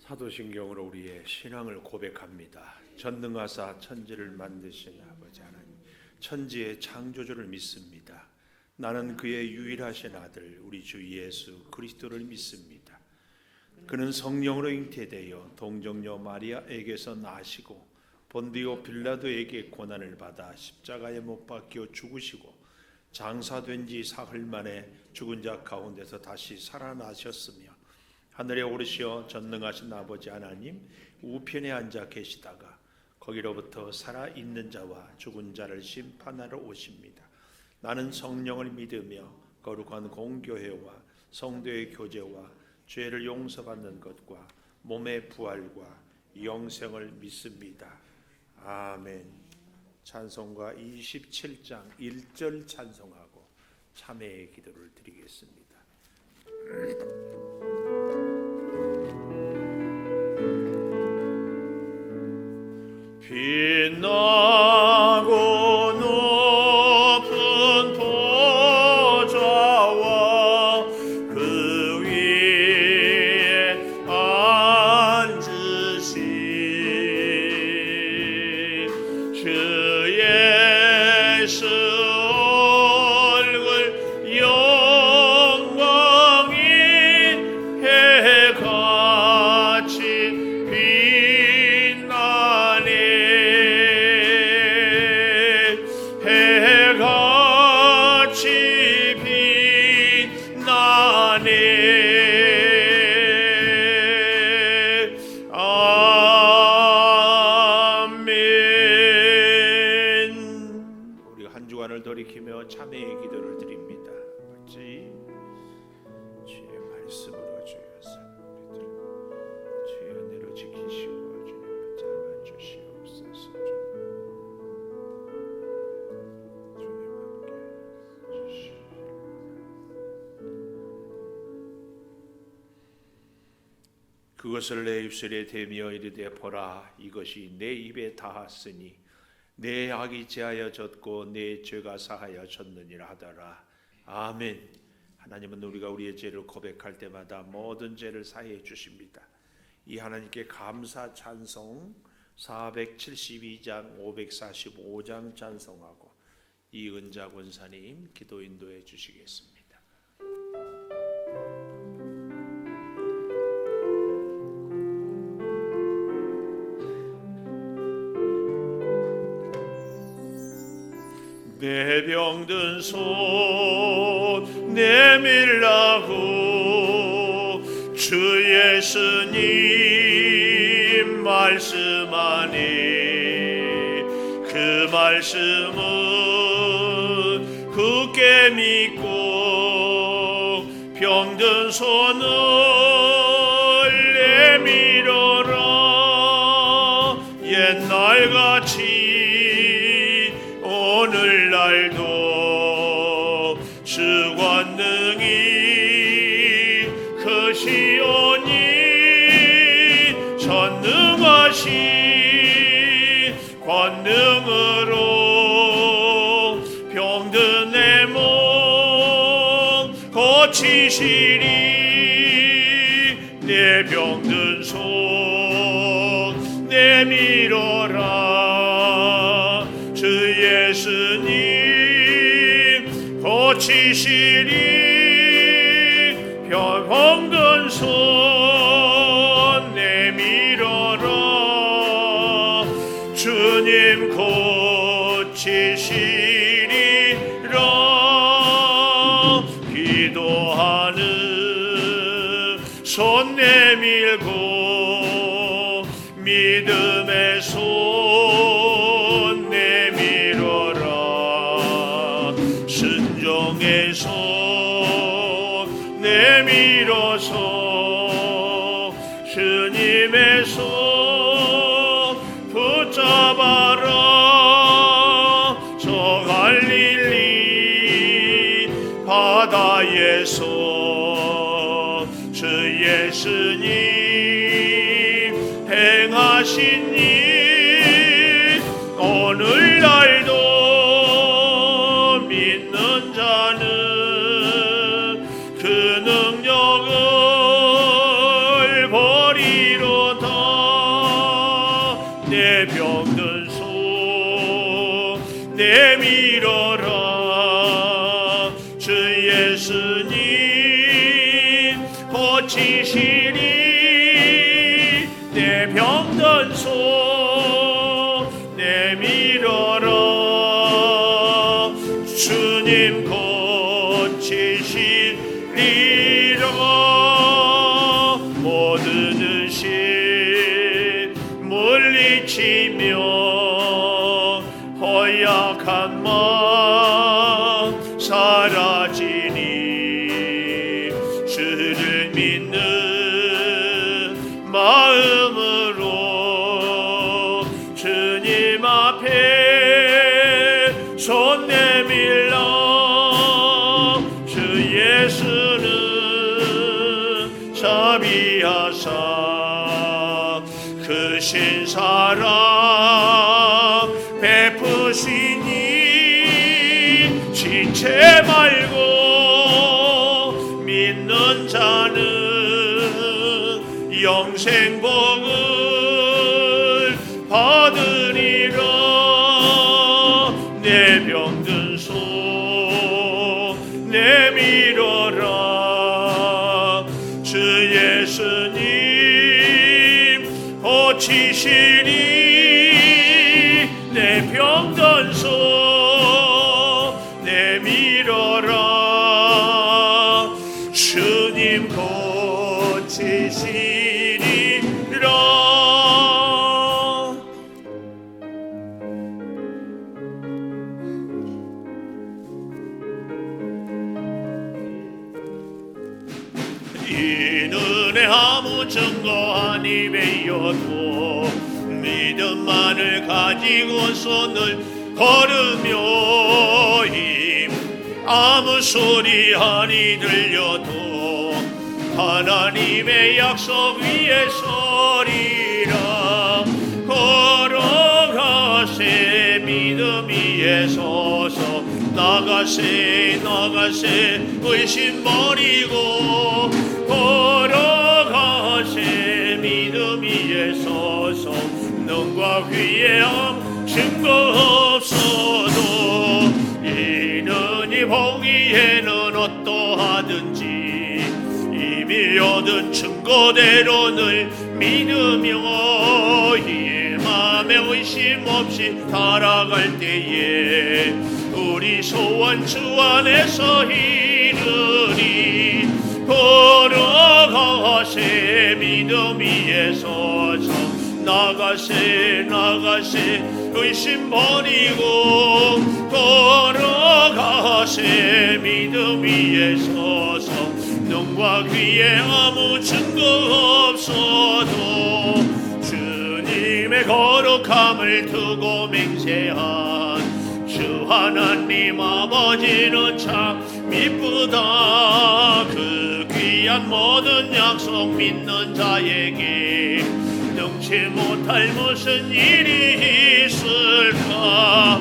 사도신경으로 우리의 신앙을 고백합니다. 전능하사 천지를 만드신 아버지 하나님, 천지의 창조주를 믿습니다. 나는 그의 유일하신 아들 우리 주 예수 그리스도를 믿습니다. 그는 성령으로 잉태되어 동정녀 마리아에게서 나시고 본디오 빌라도에게 고난을 받아 십자가에 못 박혀 죽으시고 장사된 지 사흘 만에 죽은 자 가운데서 다시 살아나셨으며 하늘에 오르시어 전능하신 아버지 하나님 우편에 앉아 계시다가 거기로부터 살아있는 자와 죽은 자를 심판하러 오십니다. 나는 성령을 믿으며 거룩한 공교회와 성도의 교제와 죄를 용서받는 것과 몸의 부활과 영생을 믿습니다. 아멘. 찬송가 27장 1절 찬송하고 참회의 기도를 드리겠습니다. 빛나고 높은 보좌와 그 위에 앉으신 주 예수 얼굴 영광이 해같이 돌이키며 참회의 기도를 드립니다. 같이 주의 말씀으로 주여서 우리들 주의 은혜로 지키시고 주님 붙잡아 주시옵소서. 주님 함께 주시옵소서. 그것을 내 입술에 대며 이르되 보라 이것이 내 입에 닿았으니 내 악이 제하여졌고 내 죄가 사하여졌느니라 하더라. 아멘. 하나님은 우리가 우리의 죄를 고백할 때마다 모든 죄를 사해 주십니다. 이 하나님께 감사 찬송 472장 545장 찬송하고 이은자 권사님 기도 인도해 주시겠습니다. 내 병든 손 내밀라고 주 예수님 말씀하니 그 말씀은 굳게 믿고 병든 손을 내밀어라. 옛날같이 오늘날도 주 권능이 크시오니 전능하신 권능으로 병든 내 몸 고치시리. 내 병든 손 내밀어라. 주 예수님 고치시리. 병든 손 내밀어라. 주님 고치시리라. 기도하는 손 내밀고 믿음의 손 내밀어라. 순종의 손 내밀어서 주님의 손 붙잡아라. 저 갈릴리 바다에서 주 예수님 행하신 일 오늘날도 믿는 자는 그 능력을 버리로 내밀어라. 주 예수님 고치시리 내 병든 손 내밀어라. 주님 고치시리라. 모든 의심 물리치며 허약한 마음 사라지니 주를 믿는 마음으로 주님 앞에 손 내밀라. 주 예수는 자비하사 크신 사랑 베푸시니 지체 말고 믿는 자는 영생복을 받으리라. 내 병든 손 내밀어라. 주 예수님 고치시니 내 병든 손 내밀어라. 주님 고치시리라. 이 눈에 아무 증거 아니 베어도 믿음만을 가지고 손을 걸으며 아무 소리 아니 들려도 하나님의 약속 위에 서리라. 걸어가세 믿음 위에 서서 나가세 의심 버리고 걸어가세 믿음 위에 서서 눈과 귀에 아무 증거 없어도 이는 이 보기에는 어떠하든지 이미 얻은 증거대로 늘 믿으며 이 맘에 의심 없이 살아갈 때에 우리 소원 주 안에서 이르리. 걸어가세 믿음 위에 서서 나가세 의심 버리고 걸어가세 믿음 위에 서서 눈과 귀에 아무 증거 없어도 주님의 거룩함을 두고 맹세한 주 하나님 아버지는 참 미쁘다. 그 귀한 모든 약속 믿는 자에게 능치 못할 무슨 일이 있을까.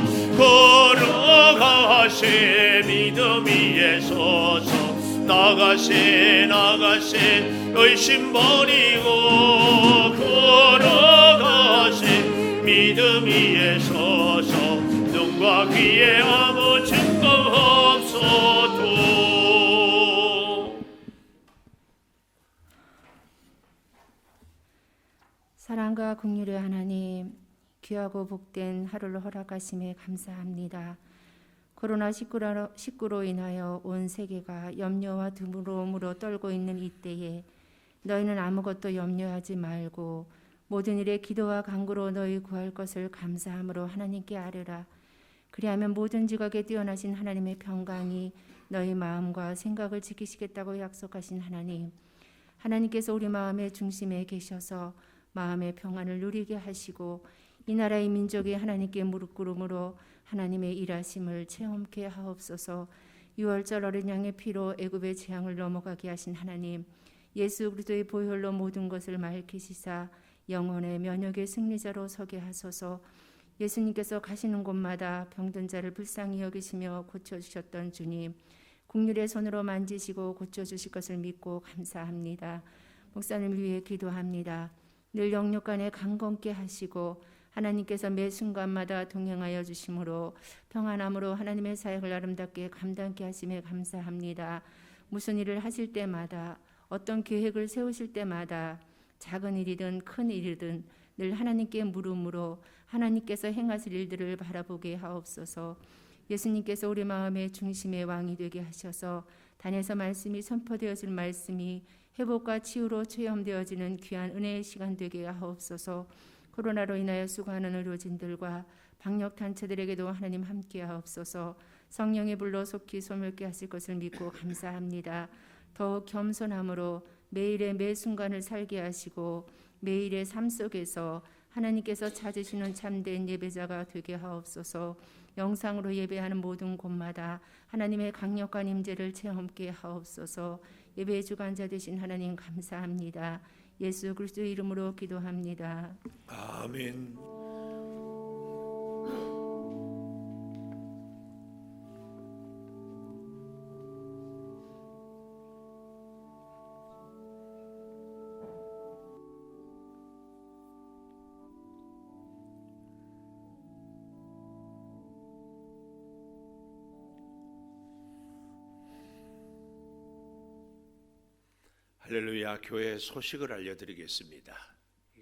걸어가세 믿음 위에 서서 나가세 의심 버리고 걸어가세 믿음 위에 서서 눈과 귀에 아무 증거 없어도. 사랑과 긍휼의 하나님, 귀하고 복된 하루를 허락하심에 감사합니다. 코로나19로 인하여 온 세계가 염려와 두려움으로 떨고 있는 이때에 너희는 아무것도 염려하지 말고 모든 일에 기도와 간구로 너희 구할 것을 감사함으로 하나님께 아뢰라. 그리하면 모든 지각에 뛰어나신 하나님의 평강이 너희 마음과 생각을 지키시겠다고 약속하신 하나님께서 우리 마음의 중심에 계셔서 마음의 평안을 누리게 하시고 이 나라의 민족이 하나님께 무릎 꿇음으로 하나님의 일하심을 체험케 하옵소서. 6월절 어린 양의 피로 애굽의 재앙을 넘어가게 하신 하나님, 예수 그리스도의 보혈로 모든 것을 맑히시사 영혼의 면역의 승리자로 서게 하소서. 예수님께서 가시는 곳마다 병든 자를 불쌍히 여기시며 고쳐주셨던 주님, 긍휼의 손으로 만지시고 고쳐주실 것을 믿고 감사합니다. 목사님을 위해 기도합니다. 늘 영육간에 강건케 하시고 하나님께서 매 순간마다 동행하여 주심으로 평안함으로 하나님의 사역을 아름답게 감당케 하심에 감사합니다. 무슨 일을 하실 때마다 어떤 계획을 세우실 때마다 작은 일이든 큰 일이든 늘 하나님께 물음으로 하나님께서 행하실 일들을 바라보게 하옵소서. 예수님께서 우리 마음의 중심의 왕이 되게 하셔서 단에서 말씀이 선포되어질 말씀이 회복과 치유로 체험되어지는 귀한 은혜의 시간 되게 하옵소서. 코로나로 인하여 수고하는 의료진들과 방역단체들에게도 하나님 함께 하옵소서. 성령의 불로 속히 소멸케 하실 것을 믿고 감사합니다. 더욱 겸손함으로 매일의 매 순간을 살게 하시고 매일의 삶 속에서 하나님께서 찾으시는 참된 예배자가 되게 하옵소서. 영상으로 예배하는 모든 곳마다 하나님의 강력한 임재를 체험케 하옵소서. 예배의 주관자 되신 하나님 감사합니다. 예수 그리스도의 이름으로 기도합니다. 아멘. 할렐루야. 교회 소식을 알려드리겠습니다.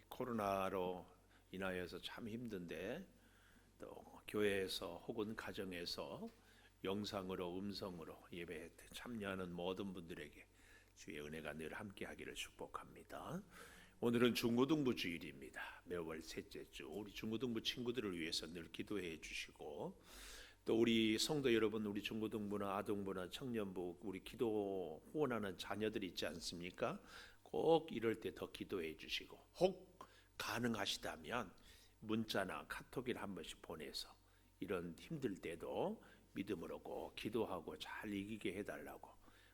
코로나로 인하여서 참 힘든데 또 교회에서 혹은 가정에서 영상으로 음성으로 예배에 참여하는 모든 분들에게 주의 은혜가 늘 함께하기를 축복합니다. 오늘은 중고등부 주일입니다. 매월 셋째 주 우리 중고등부 친구들을 위해서 늘 기도해 주시고 또 우리 성도 여러분, 우리 중고등부나 아동부나 청년부 우리 기도 후원하는 자녀들 있지 않습니까? 꼭 이럴 때 더 기도해 주시고 혹 가능하시다면 문자나 카톡을 한 번씩 보내서 이런 힘들 때도 믿음으로 꼭 기도하고 잘 이기게 해달라고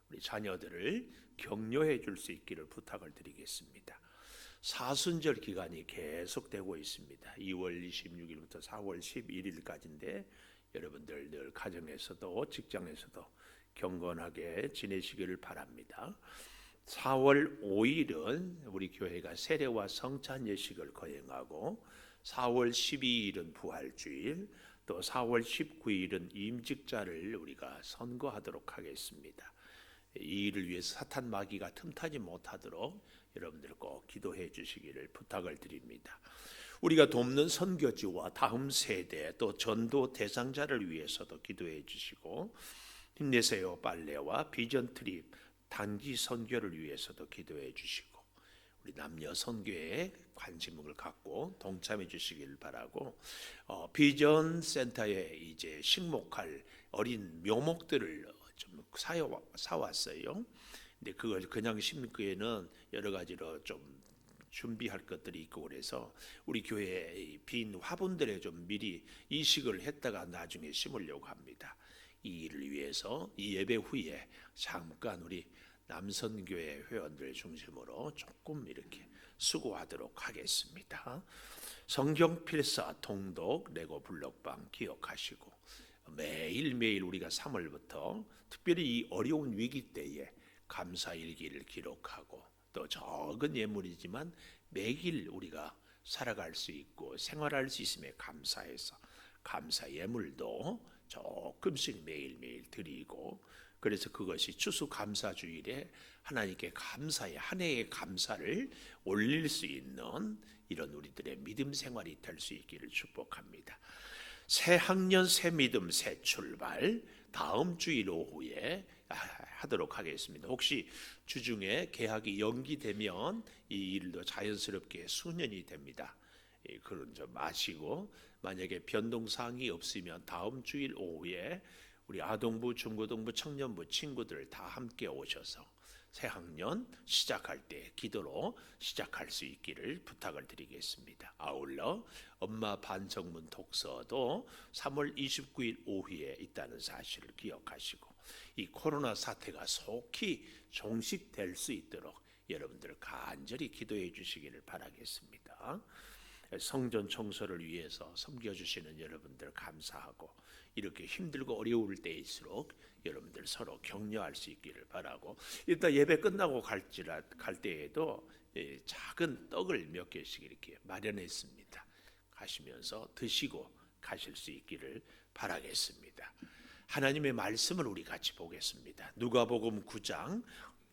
우리 자녀들을 격려해 줄 수 있기를 부탁을 드리겠습니다. 사순절 기간이 계속되고 있습니다. 2월 26일부터 4월 11일까지인데 여러분들 늘 가정에서도 직장에서도 경건하게 지내시기를 바랍니다. 4월 5일은 우리 교회가 세례와 성찬 예식을 거행하고 4월 12일은 부활주일, 또 4월 19일은 임직자를 우리가 선거하도록 하겠습니다. 이 일을 위해서 사탄 마귀가 틈타지 못하도록 여러분들 꼭 기도해 주시기를 부탁을 드립니다. 우리가 돕는 선교지와 다음 세대 또 전도 대상자를 위해서도 기도해 주시고 힘내세요 빨래와 비전 트립 단기 선교를 위해서도 기도해 주시고 우리 남녀 선교에 관심을 갖고 동참해 주시길 바라고 비전 센터에 이제 식목할 어린 묘목들을 좀 사왔어요. 근데 그걸 그냥 심기에는 여러 가지로 좀 준비할 것들이 있고 그래서 우리 교회의 빈 화분들에 좀 미리 이식을 했다가 나중에 심으려고 합니다. 이 일을 위해서 이 예배 후에 잠깐 우리 남선교회 회원들 중심으로 조금 이렇게 수고하도록 하겠습니다. 성경 필사 통독 레고 블록방 기억하시고 매일매일 우리가 3월부터 특별히 이 어려운 위기 때에 감사일기를 기록하고 또 적은 예물이지만 매일 우리가 살아갈 수 있고 생활할 수 있음에 감사해서 감사 예물도 조금씩 매일매일 드리고 그래서 그것이 추수감사주일에 하나님께 감사의 한 해의 감사를 올릴 수 있는 이런 우리들의 믿음 생활이 될 수 있기를 축복합니다. 새 학년 새 믿음 새 출발 다음 주일 오후에 하도록 하겠습니다. 혹시 주중에 개학이 연기되면 이 일도 자연스럽게 수년이 됩니다. 그런 점 아시고 만약에 변동사항이 없으면 다음 주일 오후에 우리 아동부, 중고등부, 청년부 친구들 다 함께 오셔서 새 학년 시작할 때 기도로 시작할 수 있기를 부탁을 드리겠습니다. 아울러 엄마 반성문 독서도 3월 29일 오후에 있다는 사실을 기억하시고 이 코로나 사태가 속히 종식될 수 있도록 여러분들 간절히 기도해 주시기를 바라겠습니다. 성전 청소를 위해서 섬겨주시는 여러분들 감사하고 이렇게 힘들고 어려울 때일수록 여러분들 서로 격려할 수 있기를 바라고 일단 예배 끝나고 갈 때에도 작은 떡을 몇 개씩 이렇게 마련했습니다. 하시면서 드시고 가실 수 있기를 바라겠습니다. 하나님의 말씀을 우리 같이 보겠습니다. 누가복음 9장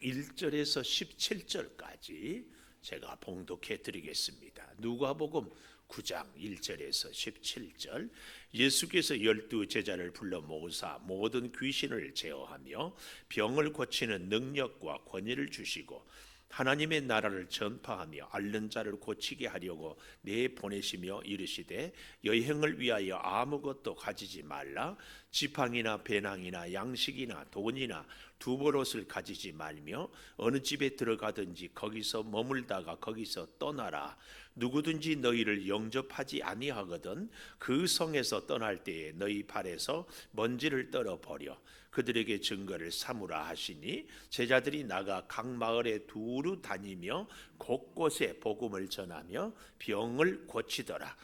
1절에서 17절까지 제가 봉독해 드리겠습니다. 누가복음 9장 1절에서 17절. 예수께서 12 제자를 불러 모으사 모든 귀신을 제어하며 병을 고치는 능력과 권위를 주시고 하나님의 나라를 전파하며 앓는 자를 고치게 하려고 내보내시며 이르시되 여행을 위하여 아무것도 가지지 말라. 지팡이나 배낭이나 양식이나 돈이나 두벌옷을 가지지 말며 어느 집에 들어가든지 거기서 머물다가 거기서 떠나라. 누구든지 너희를 영접하지 아니하거든 그 성에서 떠날 때에 너희 발에서 먼지를 떨어 버려 그들에게 증거를 삼으라 하시니 제자들이 나가 각 마을에 두루 다니며 곳곳에 복음을 전하며 병을 고치더라.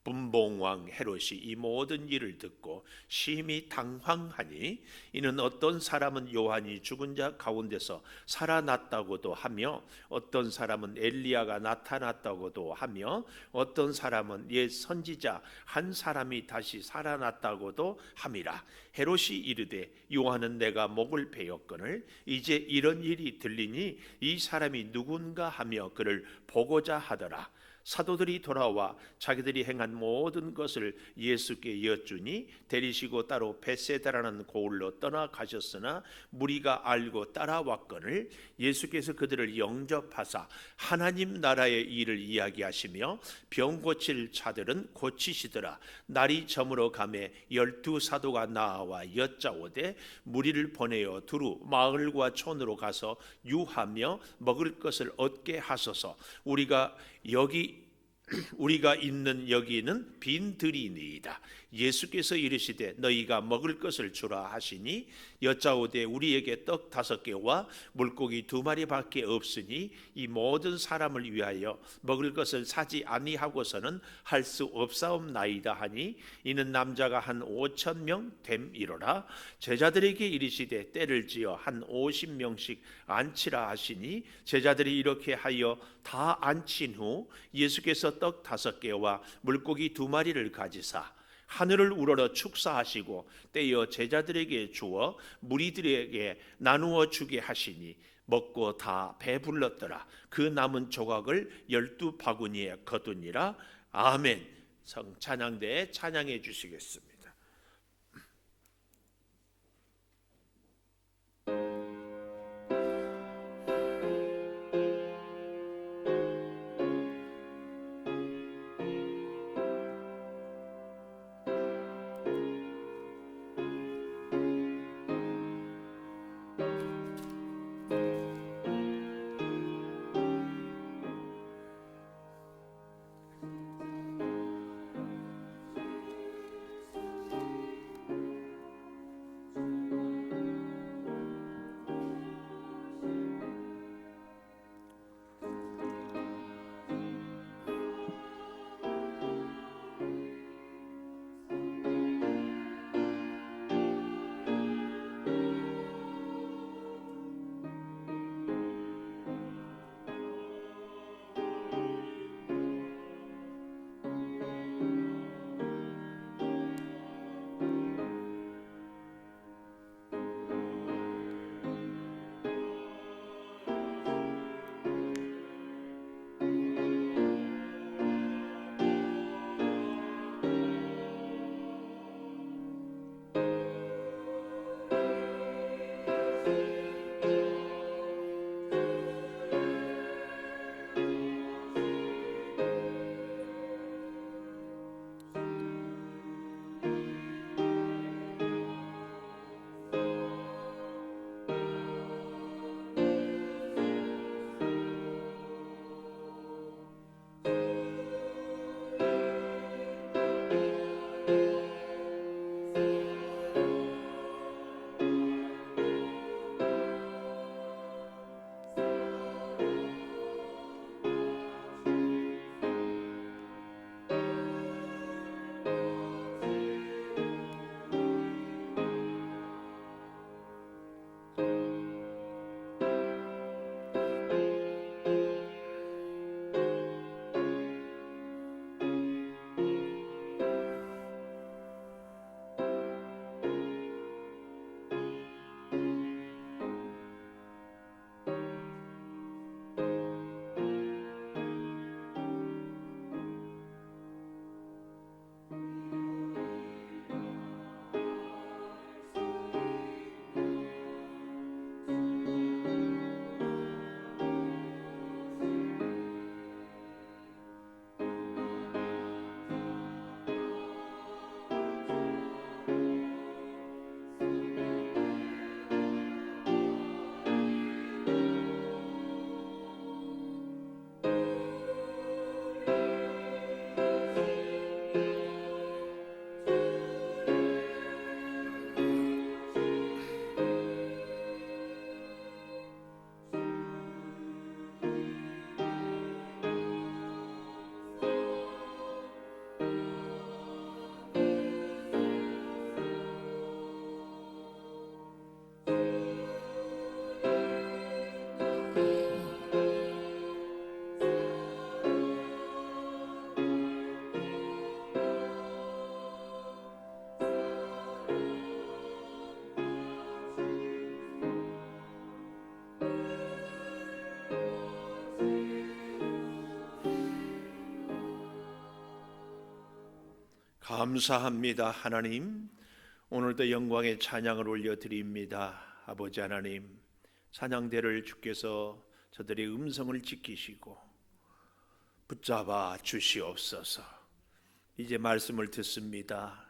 분봉왕 헤롯이 이 모든 일을 듣고 심히 당황하니 이는 어떤 사람은 요한이 죽은 자 가운데서 살아났다고도 하며 어떤 사람은 엘리야가 나타났다고도 하며 어떤 사람은 옛 선지자 한 사람이 다시 살아났다고도 함이라. 헤롯이 이르되 요한은 내가 목을 베었거늘 이제 이런 일이 들리니 이 사람이 누군가 하며 그를 보고자 하더라. 사도들이 돌아와 자기들이 행한 모든 것을 예수께 여쭈니 데리시고 따로 벳세다라는 고을로 떠나가셨으나 무리가 알고 따라왔거늘 예수께서 그들을 영접하사 하나님 나라의 일을 이야기하시며 병 고칠 자들은 고치시더라. 날이 저물어 가매 12 사도가 나와 여짜오되 무리를 보내어 두루 마을과 촌으로 가서 유하며 먹을 것을 얻게 하소서. 우리가 있는 여기는 빈 들이니이다. 예수께서 이르시되 너희가 먹을 것을 주라 하시니 여짜오되 우리에게 떡 5개와 물고기 2마리밖에 없으니 이 모든 사람을 위하여 먹을 것을 사지 아니하고서는 할 수 없사옵나이다 하니 이는 남자가 한 5,000명 됨이로라. 제자들에게 이르시되 때를 지어 한 50명씩 앉히라 하시니 제자들이 이렇게 하여 다 앉힌 후 예수께서 떡 5개와 물고기 2마리를 가지사 하늘을 우러러 축사하시고 떼어 제자들에게 주어 무리들에게 나누어 주게 하시니 먹고 다 배불렀더라. 그 남은 조각을 12바구니에 거두니라. 아멘. 성찬양대에 찬양해 주시겠습니다. 감사합니다. 하나님, 오늘도 영광의 찬양을 올려드립니다. 아버지 하나님, 찬양대를 주께서 저들의 음성을 지키시고 붙잡아 주시옵소서. 이제 말씀을 듣습니다.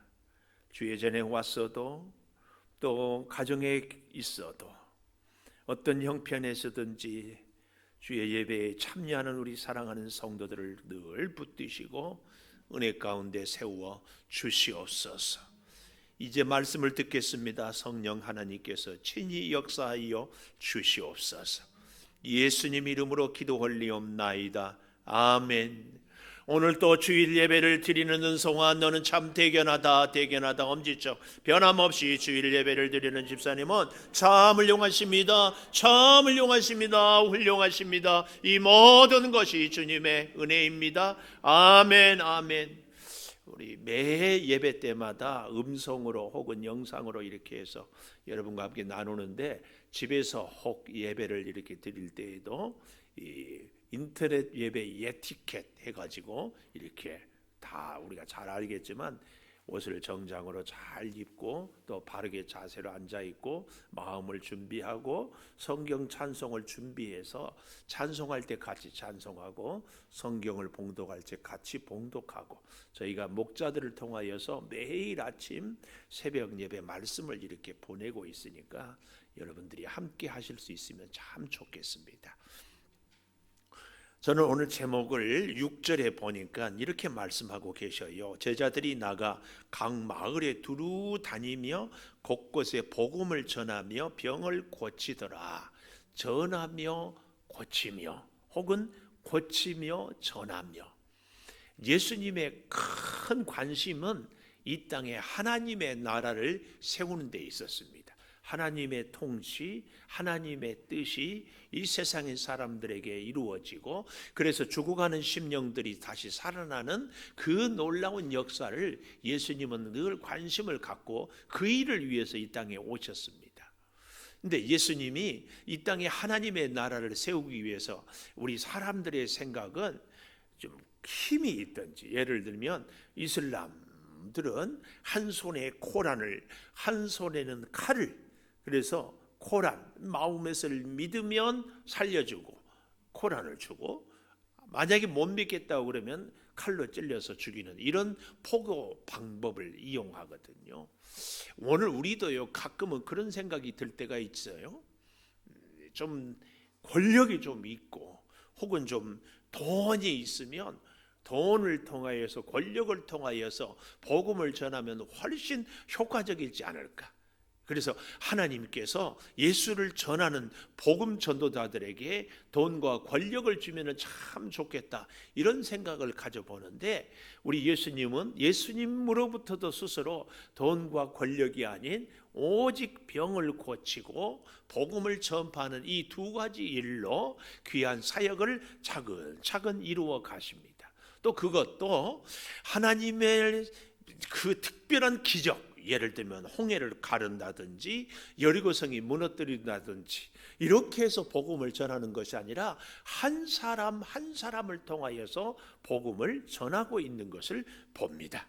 주 예전에 왔어도 또 가정에 있어도 어떤 형편에서든지 주의 예배에 참여하는 우리 사랑하는 성도들을 늘 붙드시고 은혜 가운데 세워 주시옵소서. 이제 말씀을 듣겠습니다. 성령 하나님께서 친히 역사하여 주시옵소서. 예수님 이름으로 기도 올리옵나이다. 아멘. 오늘 또 주일 예배를 드리는 은송아, 너는 참 대견하다 대견하다. 엄지척 변함없이 주일 예배를 드리는 집사님은 참 훌륭하십니다. 참 훌륭하십니다. 훌륭하십니다. 이 모든 것이 주님의 은혜입니다. 아멘 아멘. 우리 매 예배 때마다 음성으로 혹은 영상으로 이렇게 해서 여러분과 함께 나누는데, 집에서 혹 예배를 이렇게 드릴 때에도 이 인터넷 예배 예티켓 해가지고 이렇게 다 우리가 잘 알겠지만 옷을 정장으로 잘 입고 또 바르게 자세로 앉아 있고 마음을 준비하고 성경 찬송을 준비해서 찬송할 때 같이 찬송하고 성경을 봉독할 때 같이 봉독하고, 저희가 목자들을 통하여서 매일 아침 새벽 예배 말씀을 이렇게 보내고 있으니까 여러분들이 함께 하실 수 있으면 참 좋겠습니다. 저는 오늘 제목을 6절에 보니까 이렇게 말씀하고 계셔요. 제자들이 나가 각 마을에 두루 다니며 곳곳에 복음을 전하며 병을 고치더라. 전하며 고치며 혹은 고치며 전하며. 예수님의 큰 관심은 이 땅에 하나님의 나라를 세우는 데 있었습니다. 하나님의 통치, 하나님의 뜻이 이 세상의 사람들에게 이루어지고, 그래서 죽어가는 심령들이 다시 살아나는 그 놀라운 역사를 예수님은 늘 관심을 갖고 그 일을 위해서 이 땅에 오셨습니다. 근데 예수님이 이 땅에 하나님의 나라를 세우기 위해서 우리 사람들의 생각은 좀 힘이 있든지, 예를 들면 이슬람들은 한 손에 코란을, 한 손에는 칼을, 그래서 코란, 마호멧을 믿으면 살려주고 코란을 주고, 만약에 못 믿겠다고 그러면 칼로 찔려서 죽이는 이런 포교 방법을 이용하거든요. 오늘 우리도요, 가끔은 그런 생각이 들 때가 있어요. 좀 권력이 좀 있고 혹은 좀 돈이 있으면 돈을 통하여서, 권력을 통하여서 복음을 전하면 훨씬 효과적이지 않을까. 그래서 하나님께서 예수를 전하는 복음 전도자들에게 돈과 권력을 주면 참 좋겠다, 이런 생각을 가져보는데, 우리 예수님은 예수님으로부터도 스스로 돈과 권력이 아닌 오직 병을 고치고 복음을 전파하는 이 두 가지 일로 귀한 사역을 차근차근 이루어 가십니다. 또 그것도 하나님의 그 특별한 기적, 예를 들면 홍해를 가른다든지 여리고성이 무너뜨린다든지 이렇게 해서 복음을 전하는 것이 아니라 한 사람 한 사람을 통하여서 복음을 전하고 있는 것을 봅니다.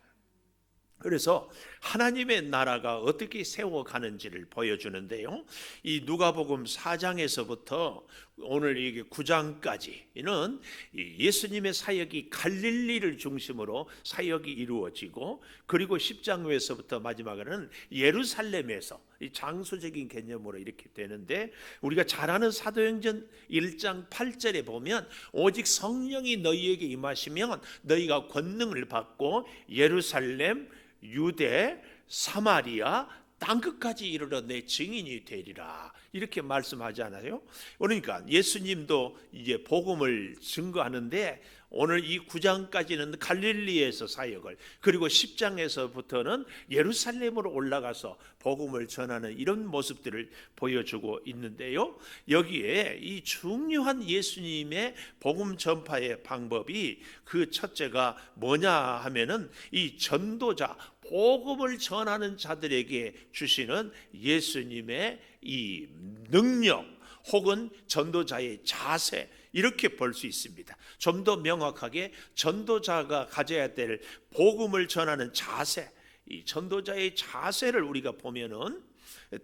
그래서 하나님의 나라가 어떻게 세워가는지를 보여주는데요, 이 누가복음 4장에서부터 오늘 이게 9장까지는 예수님의 사역이 갈릴리를 중심으로 사역이 이루어지고, 그리고 10장에서부터 마지막에는 예루살렘에서 이 장소적인 개념으로 이렇게 되는데, 우리가 잘 아는 사도행전 1장 8절에 보면 오직 성령이 너희에게 임하시면 너희가 권능을 받고 예루살렘, 유대, 사마리아 땅끝까지 이르러 내 증인이 되리라, 이렇게 말씀하지 않아요? 그러니까 예수님도 이제 복음을 증거하는데, 오늘 이 9장까지는 갈릴리에서 사역을, 그리고 10장에서부터는 예루살렘으로 올라가서 복음을 전하는 이런 모습들을 보여주고 있는데요, 여기에 이 중요한 예수님의 복음 전파의 방법이, 그 첫째가 뭐냐 하면은 이 전도자, 복음을 전하는 자들에게 주시는 예수님의 이 능력 혹은 전도자의 자세, 이렇게 볼 수 있습니다. 좀 더 명확하게 전도자가 가져야 될 복음을 전하는 자세, 이 전도자의 자세를 우리가 보면은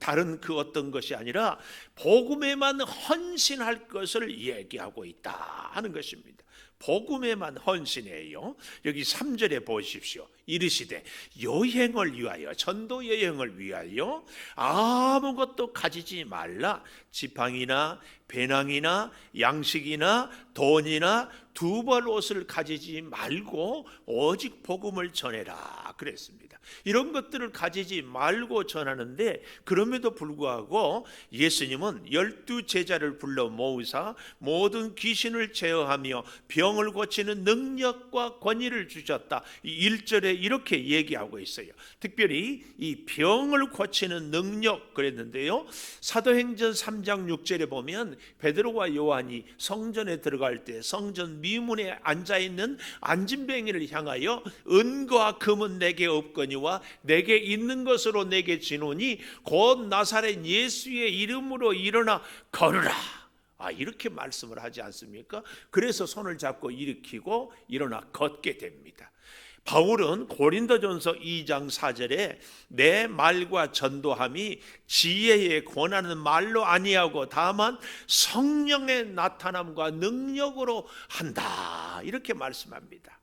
다른 그 어떤 것이 아니라 복음에만 헌신할 것을 얘기하고 있다 하는 것입니다. 복음에만 헌신해요. 여기 3절에 보십시오. 이르시되 여행을 위하여, 전도 여행을 위하여 아무것도 가지지 말라. 지팡이나 배낭이나 양식이나 돈이나 두벌 옷을 가지지 말고 오직 복음을 전해라 그랬습니다. 이런 것들을 가지지 말고 전하는데, 그럼에도 불구하고 예수님은 12 제자를 불러 모으사 모든 귀신을 제어하며 병을 고치는 능력과 권위를 주셨다. 이 1절에 이렇게 얘기하고 있어요. 특별히 이 병을 고치는 능력 그랬는데요, 사도행전 3장 6절에 보면 베드로와 요한이 성전에 들어갈 때 성전 미문에 앉아있는 안진뱅이를 향하여 은과 금은 내게 없거니와 내게 있는 것으로 내게 지노니 곧 나사렛 예수의 이름으로 일어나 걸으라, 이렇게 말씀을 하지 않습니까? 그래서 손을 잡고 일으키고 일어나 걷게 됩니다. 바울은 고린도전서 2장 4절에 내 말과 전도함이 지혜에 권하는 말로 아니하고 다만 성령의 나타남과 능력으로 한다 이렇게 말씀합니다.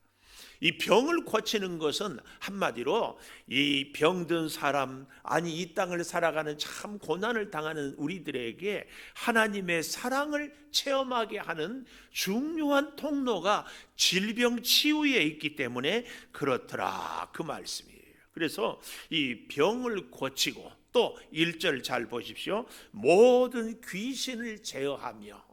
이 병을 고치는 것은 한마디로 이 병든 사람, 아니 이 땅을 살아가는 참 고난을 당하는 우리들에게 하나님의 사랑을 체험하게 하는 중요한 통로가 질병 치유에 있기 때문에 그렇더라 그 말씀이에요. 그래서 이 병을 고치고 또 1절 잘 보십시오. 모든 귀신을 제어하며,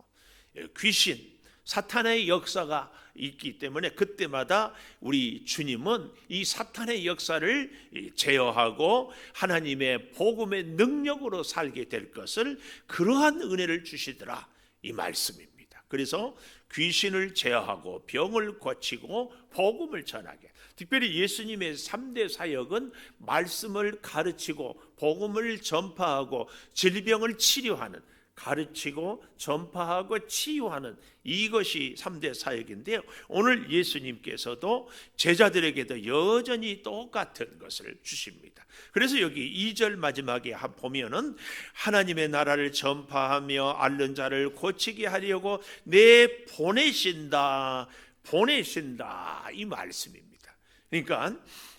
귀신, 사탄의 역사가 있기 때문에 그때마다 우리 주님은 이 사탄의 역사를 제어하고 하나님의 복음의 능력으로 살게 될 것을, 그러한 은혜를 주시더라 이 말씀입니다. 그래서 귀신을 제어하고 병을 고치고 복음을 전하게, 특별히 예수님의 3대 사역은 말씀을 가르치고 복음을 전파하고 질병을 치료하는, 가르치고 전파하고 치유하는 이것이 3대 사역인데요, 오늘 예수님께서도 제자들에게도 여전히 똑같은 것을 주십니다. 그래서 여기 2절 마지막에 보면은 하나님의 나라를 전파하며 앓는 자를 고치게 하려고 내 보내신다 이 말씀입니다. 그러니까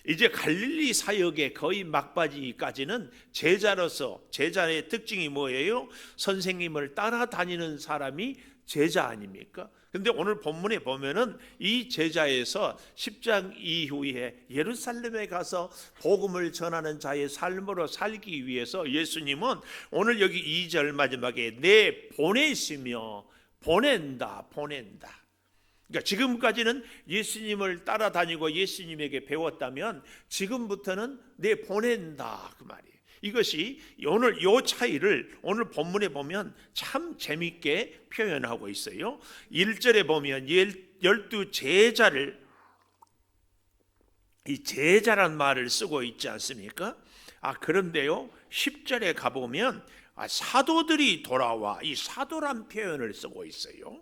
이제 갈릴리 사역의 거의 막바지까지는 제자로서, 제자의 특징이 뭐예요? 선생님을 따라다니는 사람이 제자 아닙니까? 근데 오늘 본문에 보면은 이 제자에서 10장 이후에 예루살렘에 가서 복음을 전하는 자의 삶으로 살기 위해서 예수님은 오늘 여기 2절 마지막에 내 보내시며, 보낸다. 그러니까 지금까지는 예수님을 따라다니고 예수님에게 배웠다면 지금부터는 내 보낸다 그 말이에요. 이것이 오늘 이 차이를 오늘 본문에 보면 참 재밌게 표현하고 있어요. 1절에 보면 12 제자를, 이 제자란 말을 쓰고 있지 않습니까? 그런데요 10절에 가보면 사도들이 돌아와, 이 사도란 표현을 쓰고 있어요.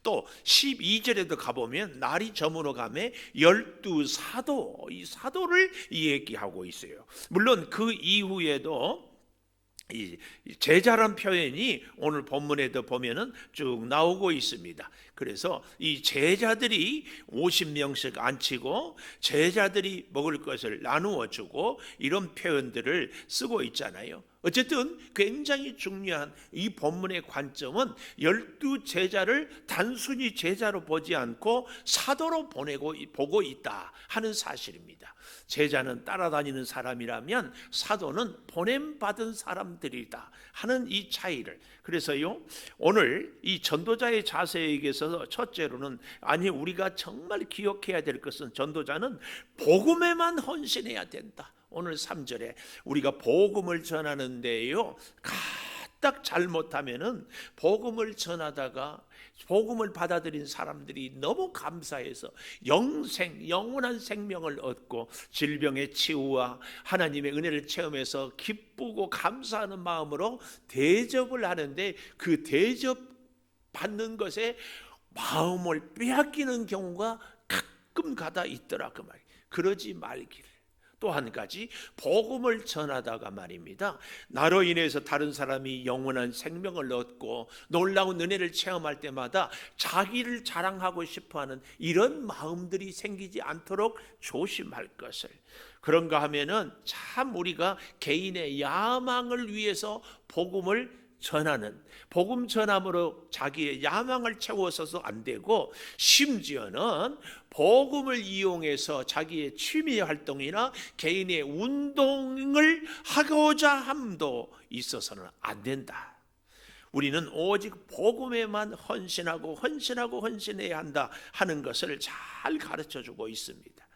또 12절에도 가보면 날이 저물어 가매 12 사도, 이 사도를 얘기하고 있어요. 물론 그 이후에도 이 제자란 표현이 오늘 본문에도 보면은 쭉 나오고 있습니다. 그래서 이 제자들이 50명씩 앉히고 제자들이 먹을 것을 나누어 주고 이런 표현들을 쓰고 있잖아요. 어쨌든 굉장히 중요한 이 본문의 관점은 12 제자를 단순히 제자로 보지 않고 사도로 보고 있다 하는 사실입니다. 제자는 따라다니는 사람이라면 사도는 보냄받은 사람들이다 하는 이 차이를, 그래서요 오늘 이 전도자의 자세에 있어서 첫째로는, 우리가 정말 기억해야 될 것은 전도자는 복음에만 헌신해야 된다. 오늘 3절에 우리가 복음을 전하는데요, 딱 잘못하면은 복음을 전하다가 복음을 받아들인 사람들이 너무 감사해서 영원한 생명을 얻고 질병의 치유와 하나님의 은혜를 체험해서 기쁘고 감사하는 마음으로 대접을 하는데, 그 대접 받는 것에 마음을 빼앗기는 경우가 가끔 가다 있더라 그 말이에요. 그러지 말기를. 또 한 가지, 복음을 전하다가 말입니다, 나로 인해서 다른 사람이 영원한 생명을 얻고 놀라운 은혜를 체험할 때마다 자기를 자랑하고 싶어하는 이런 마음들이 생기지 않도록 조심할 것을. 그런가 하면은 참 우리가 개인의 야망을 위해서 복음을 전하는, 복음 전함으로 자기의 야망을 채워서도 안 되고, 심지어는 복음을 이용해서 자기의 취미 활동이나 개인의 운동을 하고자 함도 있어서는 안 된다. 우리는 오직 복음에만 헌신해야 한다 하는 것을 잘 가르쳐주고 있습니다.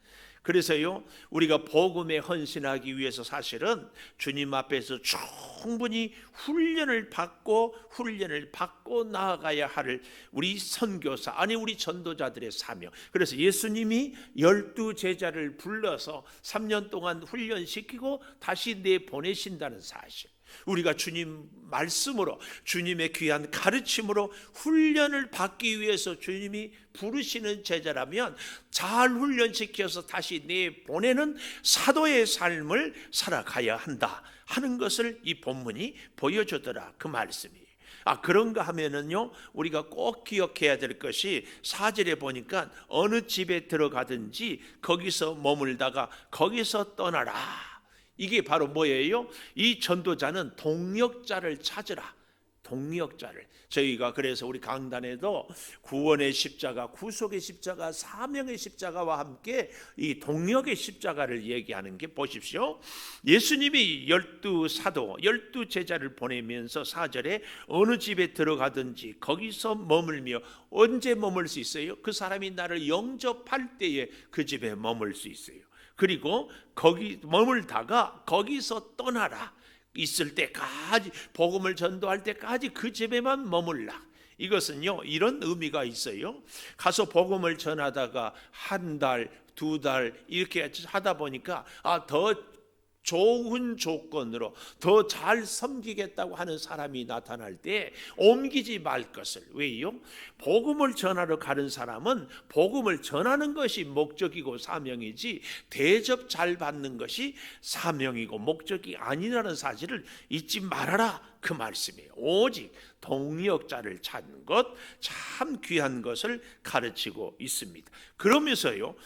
그래서요, 우리가 복음에 헌신하기 위해서 사실은 주님 앞에서 충분히 훈련을 받고 나아가야 할 우리 선교사, 아니 우리 전도자들의 사명. 그래서 예수님이 12제자를 불러서 3년 동안 훈련시키고 다시 내보내신다는 사실, 우리가 주님 말씀으로, 주님의 귀한 가르침으로 훈련을 받기 위해서 주님이 부르시는 제자라면 잘 훈련시켜서 다시 내보내는 사도의 삶을 살아가야 한다 하는 것을 이 본문이 보여주더라 그 말씀이에요. 그런가 하면은요, 우리가 꼭 기억해야 될 것이 4절에 보니까 어느 집에 들어가든지 거기서 머물다가 거기서 떠나라. 이게 바로 뭐예요? 이 전도자는 동역자를 찾으라. 동역자를. 저희가 그래서 우리 강단에도 구원의 십자가, 구속의 십자가, 사명의 십자가와 함께 이 동역의 십자가를 얘기하는 게, 보십시오, 예수님이 12사도 12제자를 보내면서 4절에 어느 집에 들어가든지 거기서 머물며, 언제 머물 수 있어요? 그 사람이 나를 영접할 때에 그 집에 머물 수 있어요. 그리고 거기 머물다가 거기서 떠나라. 있을 때까지, 복음을 전도할 때까지 그 집에만 머물라. 이것은요, 이런 의미가 있어요. 가서 복음을 전하다가 한 달, 두 달 이렇게 하다 보니까 더 좋은 조건으로 더 잘 섬기겠다고 하는 사람이 나타날 때 옮기지 말 것을. 왜요? 복음을 전하러 가는 사람은 복음을 전하는 것이 목적이고 사명이지 대접 잘 받는 것이 사명이고 목적이 아니라는 사실을 잊지 말아라 그 말씀이에요. 오직 동역자를 찾는 것, 참 귀한 것을 가르치고 있습니다. 그러면서요,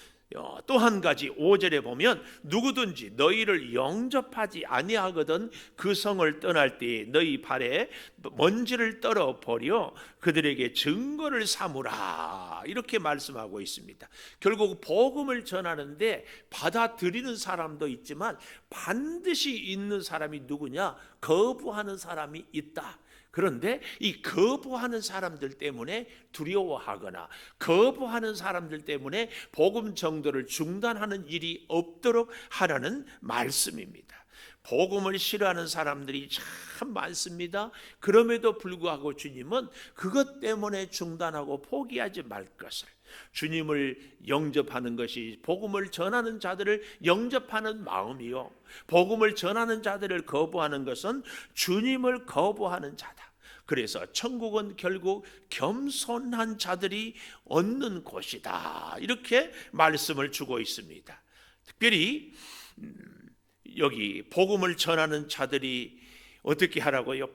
또 한 가지 5절에 보면 누구든지 너희를 영접하지 아니하거든 그 성을 떠날 때에 너희 발에 먼지를 떨어 버려 그들에게 증거를 삼으라, 이렇게 말씀하고 있습니다. 결국 복음을 전하는데 받아들이는 사람도 있지만 반드시 있는 사람이 누구냐? 거부하는 사람이 있다. 그런데 이 거부하는 사람들 때문에 두려워하거나 거부하는 사람들 때문에 복음 전도를 중단하는 일이 없도록 하라는 말씀입니다. 복음을 싫어하는 사람들이 참 많습니다. 그럼에도 불구하고 주님은 그것 때문에 중단하고 포기하지 말 것을, 주님을 영접하는 것이 복음을 전하는 자들을 영접하는 마음이요, 복음을 전하는 자들을 거부하는 것은 주님을 거부하는 자다. 그래서 천국은 결국 겸손한 자들이 얻는 곳이다, 이렇게 말씀을 주고 있습니다. 특별히 여기 복음을 전하는 자들이 어떻게 하라고요?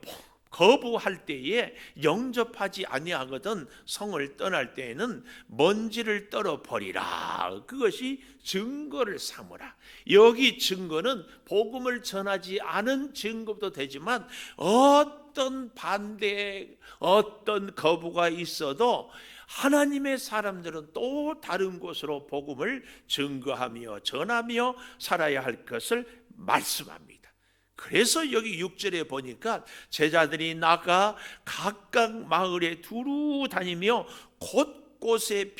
거부할 때에 영접하지 아니하거든 성을 떠날 때에는 먼지를 떨어 버리라. 그것이 증거를 삼으라. 여기 증거는 복음을 전하지 않은 증거도 되지만 어떤 반대, 어떤 거부가 있어도 하나님의 사람들은 또 다른 곳으로 복음을 증거하며 전하며 살아야 할 것을 말씀합니다. 그래서 여기 6절에 보니까 제자들이 나가 각각 마을에 두루 다니며 곳곳에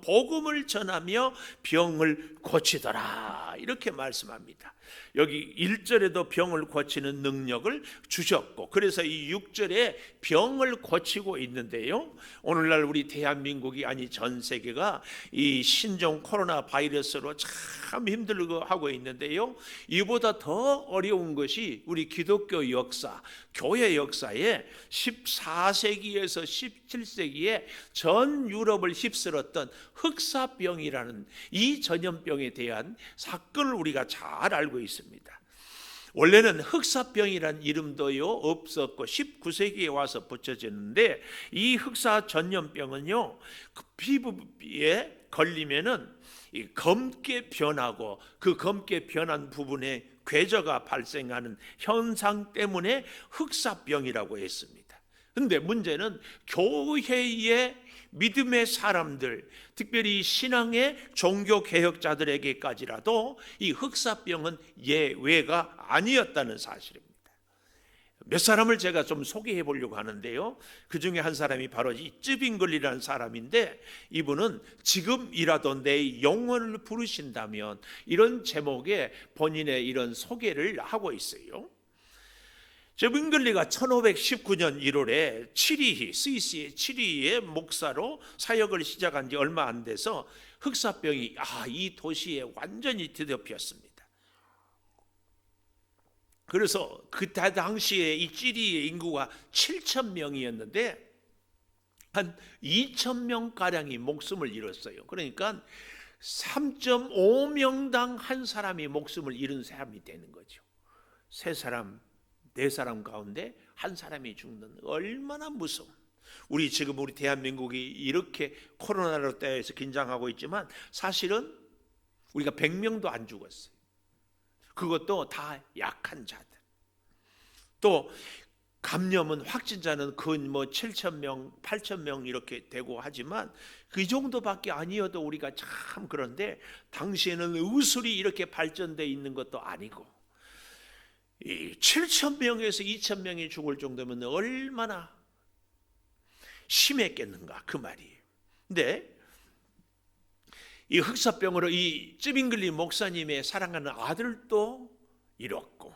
복음을 전하며 병을 고치더라, 이렇게 말씀합니다. 여기 1절에도 병을 고치는 능력을 주셨고, 그래서 이 6절에 병을 고치고 있는데요, 오늘날 우리 대한민국이 아니 전 세계가 이 신종 코로나 바이러스로 참 힘들고 하고 있는데요, 이보다 더 어려운 것이 우리 기독교 역사, 교회 역사에 14세기에서 17세기에 전 유럽을 휩쓸었던 흑사병이라는 이 전염병에 대한 사건을 우리가 잘 알고 있습니다. 원래는 흑사병이란 이름도요 없었고 19세기에 와서 붙여졌는데, 이 흑사 전염병은요 그 피부에 걸리면은 검게 변하고 그 검게 변한 부분에 궤저가 발생하는 현상 때문에 흑사병이라고 했습니다. 그런데 문제는 교회의 믿음의 사람들, 특별히 신앙의 종교개혁자들에게까지라도 이 흑사병은 예외가 아니었다는 사실입니다. 몇 사람을 제가 좀 소개해 보려고 하는데요, 그 중에 한 사람이 바로 이 쯔빙글리라는 사람인데, 이분은 지금이라도 내 영혼을 부르신다면, 이런 제목의 본인의 이런 소개를 하고 있어요. 쯔빙글리가 1519년 1월에 스위스의 치리히의 목사로 사역을 시작한 지 얼마 안 돼서 흑사병이 이 도시에 완전히 뒤덮였습니다. 그래서 그때 당시에 이 치리히의 인구가 7,000명이었는데 한 2,000명가량이 목숨을 잃었어요. 그러니까 3.5명당 한 사람이 목숨을 잃은 사람이 되는 거죠. 3사람, 4사람 가운데 한 사람이 죽는, 얼마나 무서운. 우리 대한민국이 이렇게 코로나로 때에서 긴장하고 있지만 사실은 우리가 100명도 안 죽었어요. 그것도 다 약한 자들. 또 감염은 확진자는 근 7,000명, 8,000명 이렇게 되고 하지만 그 정도밖에 아니어도 우리가 참, 그런데 당시에는 의술이 이렇게 발전되어 있는 것도 아니고, 이 7,000명에서 2,000명이 죽을 정도면 얼마나 심했겠는가 그 말이에요. 근데 이 흑사병으로 이 쯔빙글리 목사님의 사랑하는 아들도 잃었고,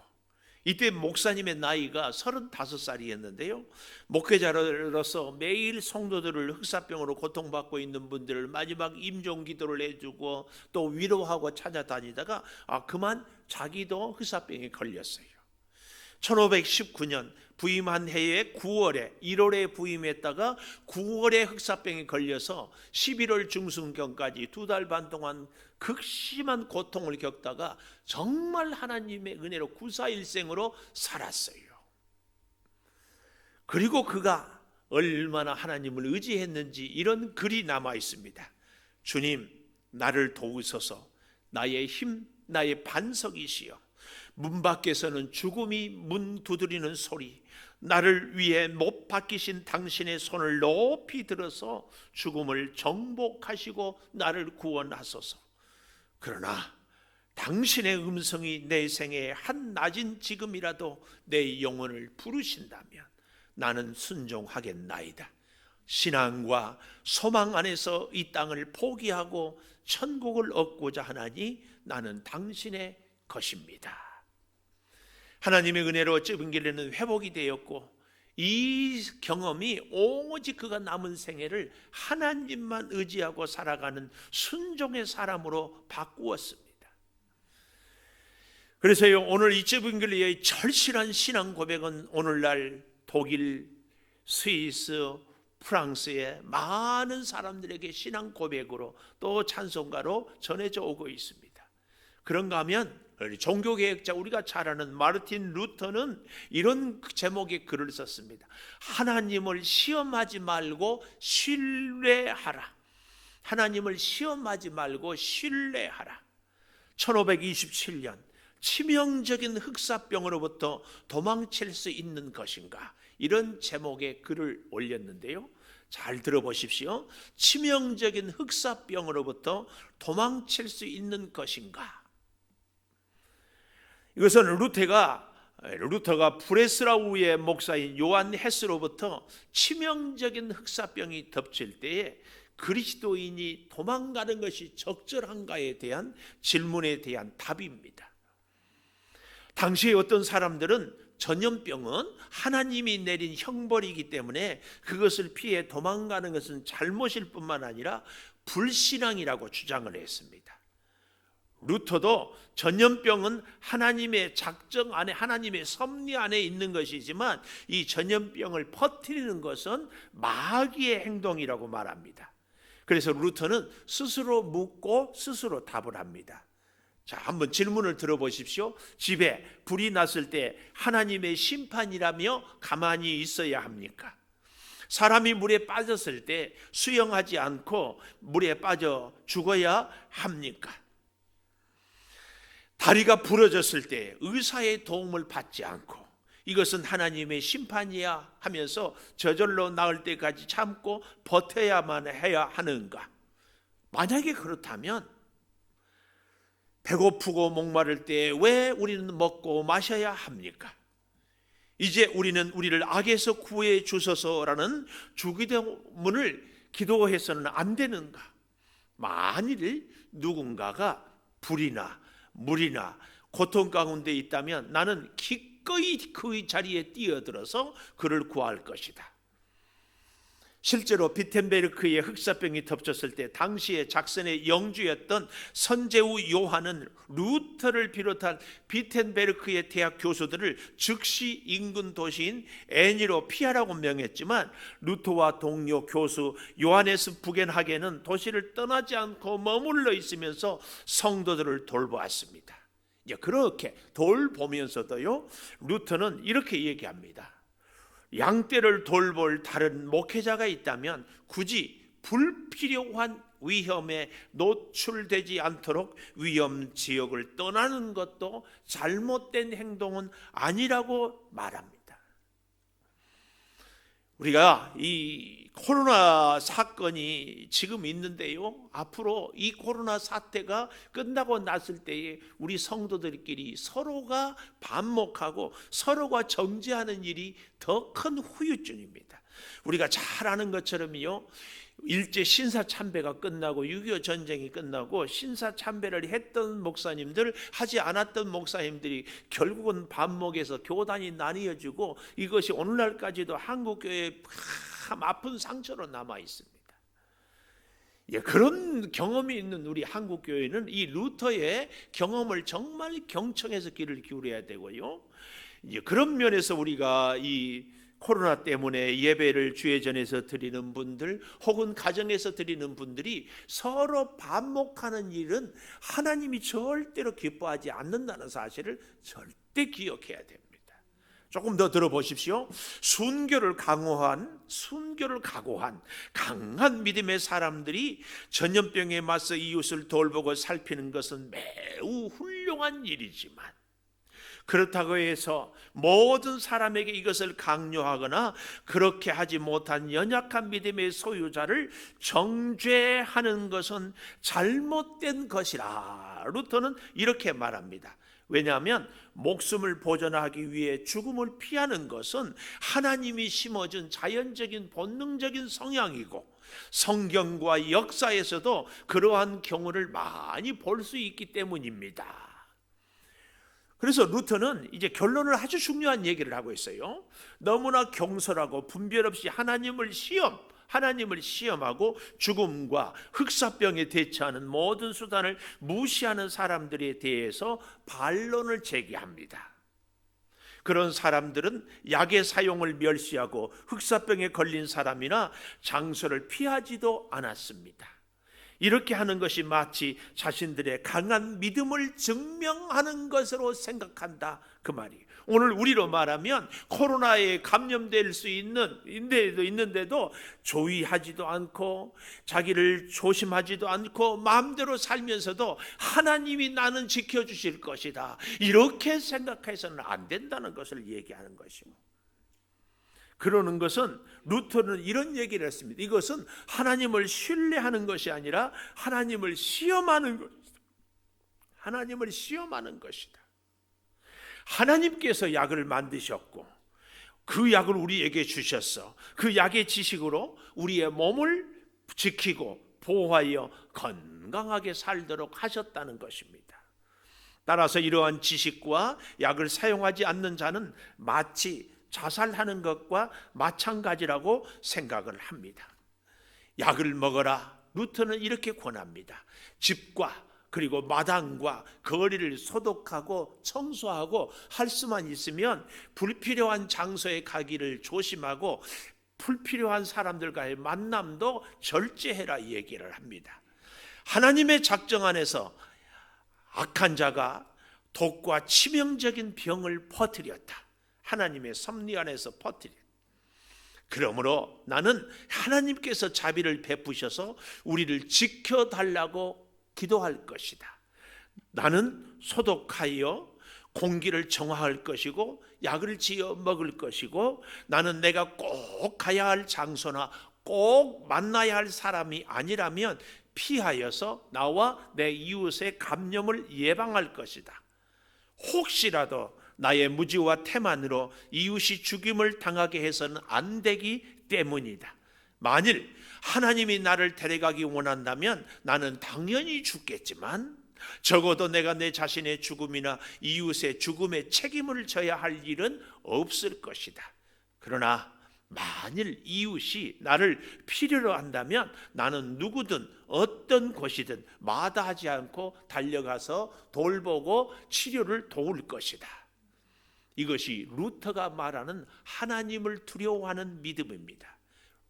이때 목사님의 나이가 35살이었는데요 목회자로서 매일 성도들을 흑사병으로 고통받고 있는 분들을 마지막 임종 기도를 해주고 또 위로하고 찾아다니다가 그만 자기도 흑사병에 걸렸어요. 1519년 부임한 해에 9월에 1월에 부임했다가 9월에 흑사병에 걸려서 11월 중순경까지 2달 반 동안 극심한 고통을 겪다가 정말 하나님의 은혜로 구사일생으로 살았어요. 그리고 그가 얼마나 하나님을 의지했는지 이런 글이 남아 있습니다. 주님, 나를 도우소서. 나의 힘, 나의 반석이시여. 문 밖에서는 죽음이 문 두드리는 소리, 나를 위해 못 박히신 당신의 손을 높이 들어서 죽음을 정복하시고 나를 구원하소서. 그러나 당신의 음성이 내 생에 한 낮은 지금이라도 내 영혼을 부르신다면 나는 순종하겠나이다. 신앙과 소망 안에서 이 땅을 포기하고 천국을 얻고자 하나니 나는 당신의 것입니다. 하나님의 은혜로 쯔빙글리는 회복이 되었고, 이 경험이 오직 그가 남은 생애를 하나님만 의지하고 살아가는 순종의 사람으로 바꾸었습니다. 그래서요, 오늘 이 쯔빙글리의 절실한 신앙 고백은 오늘날 독일, 스위스, 프랑스의 많은 사람들에게 신앙 고백으로 또 찬송가로 전해져 오고 있습니다. 그런가 하면 종교개혁자 우리가 잘 아는 마르틴 루터는 이런 제목의 글을 썼습니다. 하나님을 시험하지 말고 신뢰하라. 하나님을 시험하지 말고 신뢰하라. 1527년 치명적인 흑사병으로부터 도망칠 수 있는 것인가, 이런 제목의 글을 올렸는데요, 잘 들어보십시오. 치명적인 흑사병으로부터 도망칠 수 있는 것인가. 이것은 루터가 브레슬라우의 목사인 요한 헤스로부터 치명적인 흑사병이 덮칠 때에 그리스도인이 도망가는 것이 적절한가에 대한 질문에 대한 답입니다. 당시에 어떤 사람들은 전염병은 하나님이 내린 형벌이기 때문에 그것을 피해 도망가는 것은 잘못일 뿐만 아니라 불신앙이라고 주장을 했습니다. 루터도 전염병은 하나님의 작정 안에, 하나님의 섭리 안에 있는 것이지만 이 전염병을 퍼뜨리는 것은 마귀의 행동이라고 말합니다. 그래서 루터는 스스로 묻고 스스로 답을 합니다. 자, 한번 질문을 들어보십시오. 집에 불이 났을 때 하나님의 심판이라며 가만히 있어야 합니까? 사람이 물에 빠졌을 때 수영하지 않고 물에 빠져 죽어야 합니까? 다리가 부러졌을 때 의사의 도움을 받지 않고 이것은 하나님의 심판이야 하면서 저절로 나을 때까지 참고 버텨야만 해야 하는가? 만약에 그렇다면 배고프고 목마를 때 왜 우리는 먹고 마셔야 합니까? 이제 우리는 우리를 악에서 구해 주소서라는 주기도문을 기도해서는 안 되는가? 만일 누군가가 불이나 물이나 고통 가운데 있다면 나는 기꺼이 그 자리에 뛰어들어서 그를 구할 것이다. 실제로 비텐베르크에 흑사병이 덮쳤을 때 당시에 작선의 영주였던 선제후 요한은 루터를 비롯한 비텐베르크의 대학 교수들을 즉시 인근 도시인 애니로 피하라고 명했지만 루터와 동료 교수 요하네스 부겐하게는 도시를 떠나지 않고 머물러 있으면서 성도들을 돌보았습니다. 그렇게 돌보면서도요, 루터는 이렇게 얘기합니다. 양떼를 돌볼 다른 목회자가 있다면 굳이 불필요한 위험에 노출되지 않도록 위험 지역을 떠나는 것도 잘못된 행동은 아니라고 말합니다. 우리가 이 코로나 사건이 지금 있는데요, 앞으로 이 코로나 사태가 끝나고 났을 때에 우리 성도들끼리 서로가 반목하고 서로가 정죄하는 일이 더 큰 후유증입니다. 우리가 잘 아는 것처럼요, 일제 신사참배가 끝나고 6.25 전쟁이 끝나고 신사참배를 했던 목사님들, 하지 않았던 목사님들이 결국은 반목에서 교단이 나뉘어지고 이것이 오늘날까지도 한국교회에 참 아픈 상처로 남아 있습니다. 그런 경험이 있는 우리 한국교회는 이 루터의 경험을 정말 경청해서 귀를 기울여야 되고요, 그런 면에서 우리가 이 코로나 때문에 예배를 주회전에서 드리는 분들 혹은 가정에서 드리는 분들이 서로 반목하는 일은 하나님이 절대로 기뻐하지 않는다는 사실을 절대 기억해야 됩니다. 조금 더 들어보십시오. 순교를 각오한 강한 믿음의 사람들이 전염병에 맞서 이웃을 돌보고 살피는 것은 매우 훌륭한 일이지만, 그렇다고 해서 모든 사람에게 이것을 강요하거나 그렇게 하지 못한 연약한 믿음의 소유자를 정죄하는 것은 잘못된 것이라 루터는 이렇게 말합니다. 왜냐하면 목숨을 보존하기 위해 죽음을 피하는 것은 하나님이 심어준 자연적인 본능적인 성향이고 성경과 역사에서도 그러한 경우를 많이 볼 수 있기 때문입니다. 그래서 루터는 이제 결론을 아주 중요한 얘기를 하고 있어요. 너무나 경솔하고 분별 없이 하나님을 시험하고 죽음과 흑사병에 대처하는 모든 수단을 무시하는 사람들에 대해서 반론을 제기합니다. 그런 사람들은 약의 사용을 멸시하고 흑사병에 걸린 사람이나 장소를 피하지도 않았습니다. 이렇게 하는 것이 마치 자신들의 강한 믿음을 증명하는 것으로 생각한다, 그 말이에요. 오늘 우리로 말하면 코로나에 감염될 수 있는데도 조의하지도 않고 자기를 조심하지도 않고 마음대로 살면서도 하나님이 나는 지켜주실 것이다, 이렇게 생각해서는 안 된다는 것을 얘기하는 것이고, 그러는 것은 루터는 이런 얘기를 했습니다. 이것은 하나님을 신뢰하는 것이 아니라 하나님을 시험하는 것이다. 하나님을 시험하는 것이다. 하나님께서 약을 만드셨고 그 약을 우리에게 주셨어. 그 약의 지식으로 우리의 몸을 지키고 보호하여 건강하게 살도록 하셨다는 것입니다. 따라서 이러한 지식과 약을 사용하지 않는 자는 마치 자살하는 것과 마찬가지라고 생각을 합니다. 약을 먹어라. 루터는 이렇게 권합니다. 집과 그리고 마당과 거리를 소독하고 청소하고 할 수만 있으면 불필요한 장소에 가기를 조심하고 불필요한 사람들과의 만남도 절제해라 얘기를 합니다. 하나님의 작정 안에서 악한 자가 독과 치명적인 병을 퍼뜨렸다. 하나님의 섭리 안에서 퍼뜨렸다. 그러므로 나는 하나님께서 자비를 베푸셔서 우리를 지켜달라고 기도할 것이다. 나는 소독하여 공기를 정화할 것이고 약을 지어 먹을 것이고 나는 내가 꼭 가야 할 장소나 꼭 만나야 할 사람이 아니라면 피하여서 나와 내 이웃의 감염을 예방할 것이다. 혹시라도 나의 무지와 태만으로 이웃이 죽임을 당하게 해서는 안 되기 때문이다. 만일 하나님이 나를 데려가기 원한다면 나는 당연히 죽겠지만 적어도 내가 내 자신의 죽음이나 이웃의 죽음에 책임을 져야 할 일은 없을 것이다. 그러나 만일 이웃이 나를 필요로 한다면 나는 누구든 어떤 곳이든 마다하지 않고 달려가서 돌보고 치료를 도울 것이다. 이것이 루터가 말하는 하나님을 두려워하는 믿음입니다.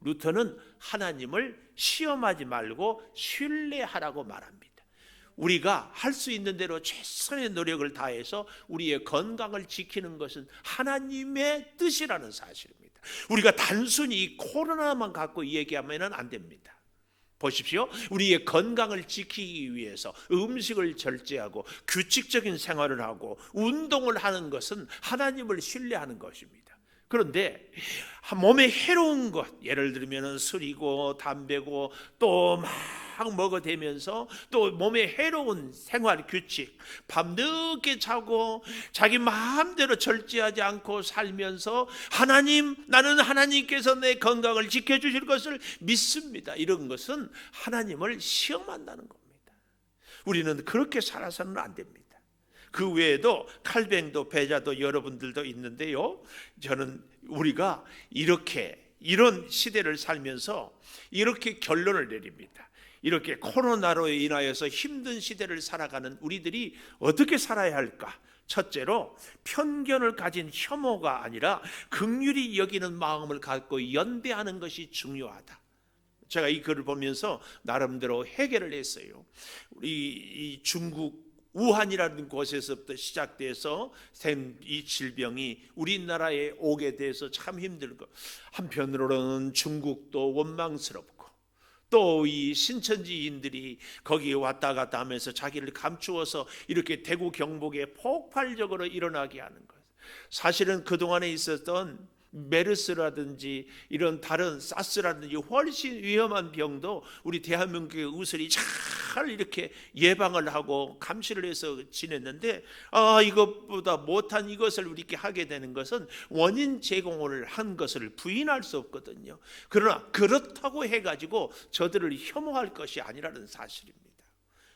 루터는 하나님을 시험하지 말고 신뢰하라고 말합니다. 우리가 할 수 있는 대로 최선의 노력을 다해서 우리의 건강을 지키는 것은 하나님의 뜻이라는 사실입니다. 우리가 단순히 코로나만 갖고 얘기하면 안 됩니다. 보십시오. 우리의 건강을 지키기 위해서 음식을 절제하고 규칙적인 생활을 하고 운동을 하는 것은 하나님을 신뢰하는 것입니다. 그런데 몸에 해로운 것, 예를 들면 술이고 담배고 또 막 먹어대면서 또 몸에 해로운 생활 규칙, 밤 늦게 자고 자기 마음대로 절제하지 않고 살면서 하나님, 나는 하나님께서 내 건강을 지켜주실 것을 믿습니다. 이런 것은 하나님을 시험한다는 겁니다. 우리는 그렇게 살아서는 안 됩니다. 그 외에도 칼뱅도 배자도 여러분들도 있는데요, 저는 우리가 이런 시대를 살면서 이렇게 결론을 내립니다. 이렇게 코로나로 인하여서 힘든 시대를 살아가는 우리들이 어떻게 살아야 할까? 첫째로 편견을 가진 혐오가 아니라 긍휼히 여기는 마음을 갖고 연대하는 것이 중요하다. 제가 이 글을 보면서 나름대로 해결을 했어요. 우리 이 중국 우한이라는 곳에서부터 시작돼서 이 질병이 우리나라에 오게 돼서 참 힘들고, 한편으로는 중국도 원망스럽고 또 이 신천지인들이 거기에 왔다 갔다 하면서 자기를 감추어서 이렇게 대구 경북에 폭발적으로 일어나게 하는 것. 사실은 그동안에 있었던 메르스라든지 이런 다른 사스라든지 훨씬 위험한 병도 우리 대한민국의 의술이 잘 이렇게 예방을 하고 감시를 해서 지냈는데, 이것보다 못한 이것을 우리께 하게 되는 것은 원인 제공을 한 것을 부인할 수 없거든요. 그러나 그렇다고 해가지고 저들을 혐오할 것이 아니라는 사실입니다.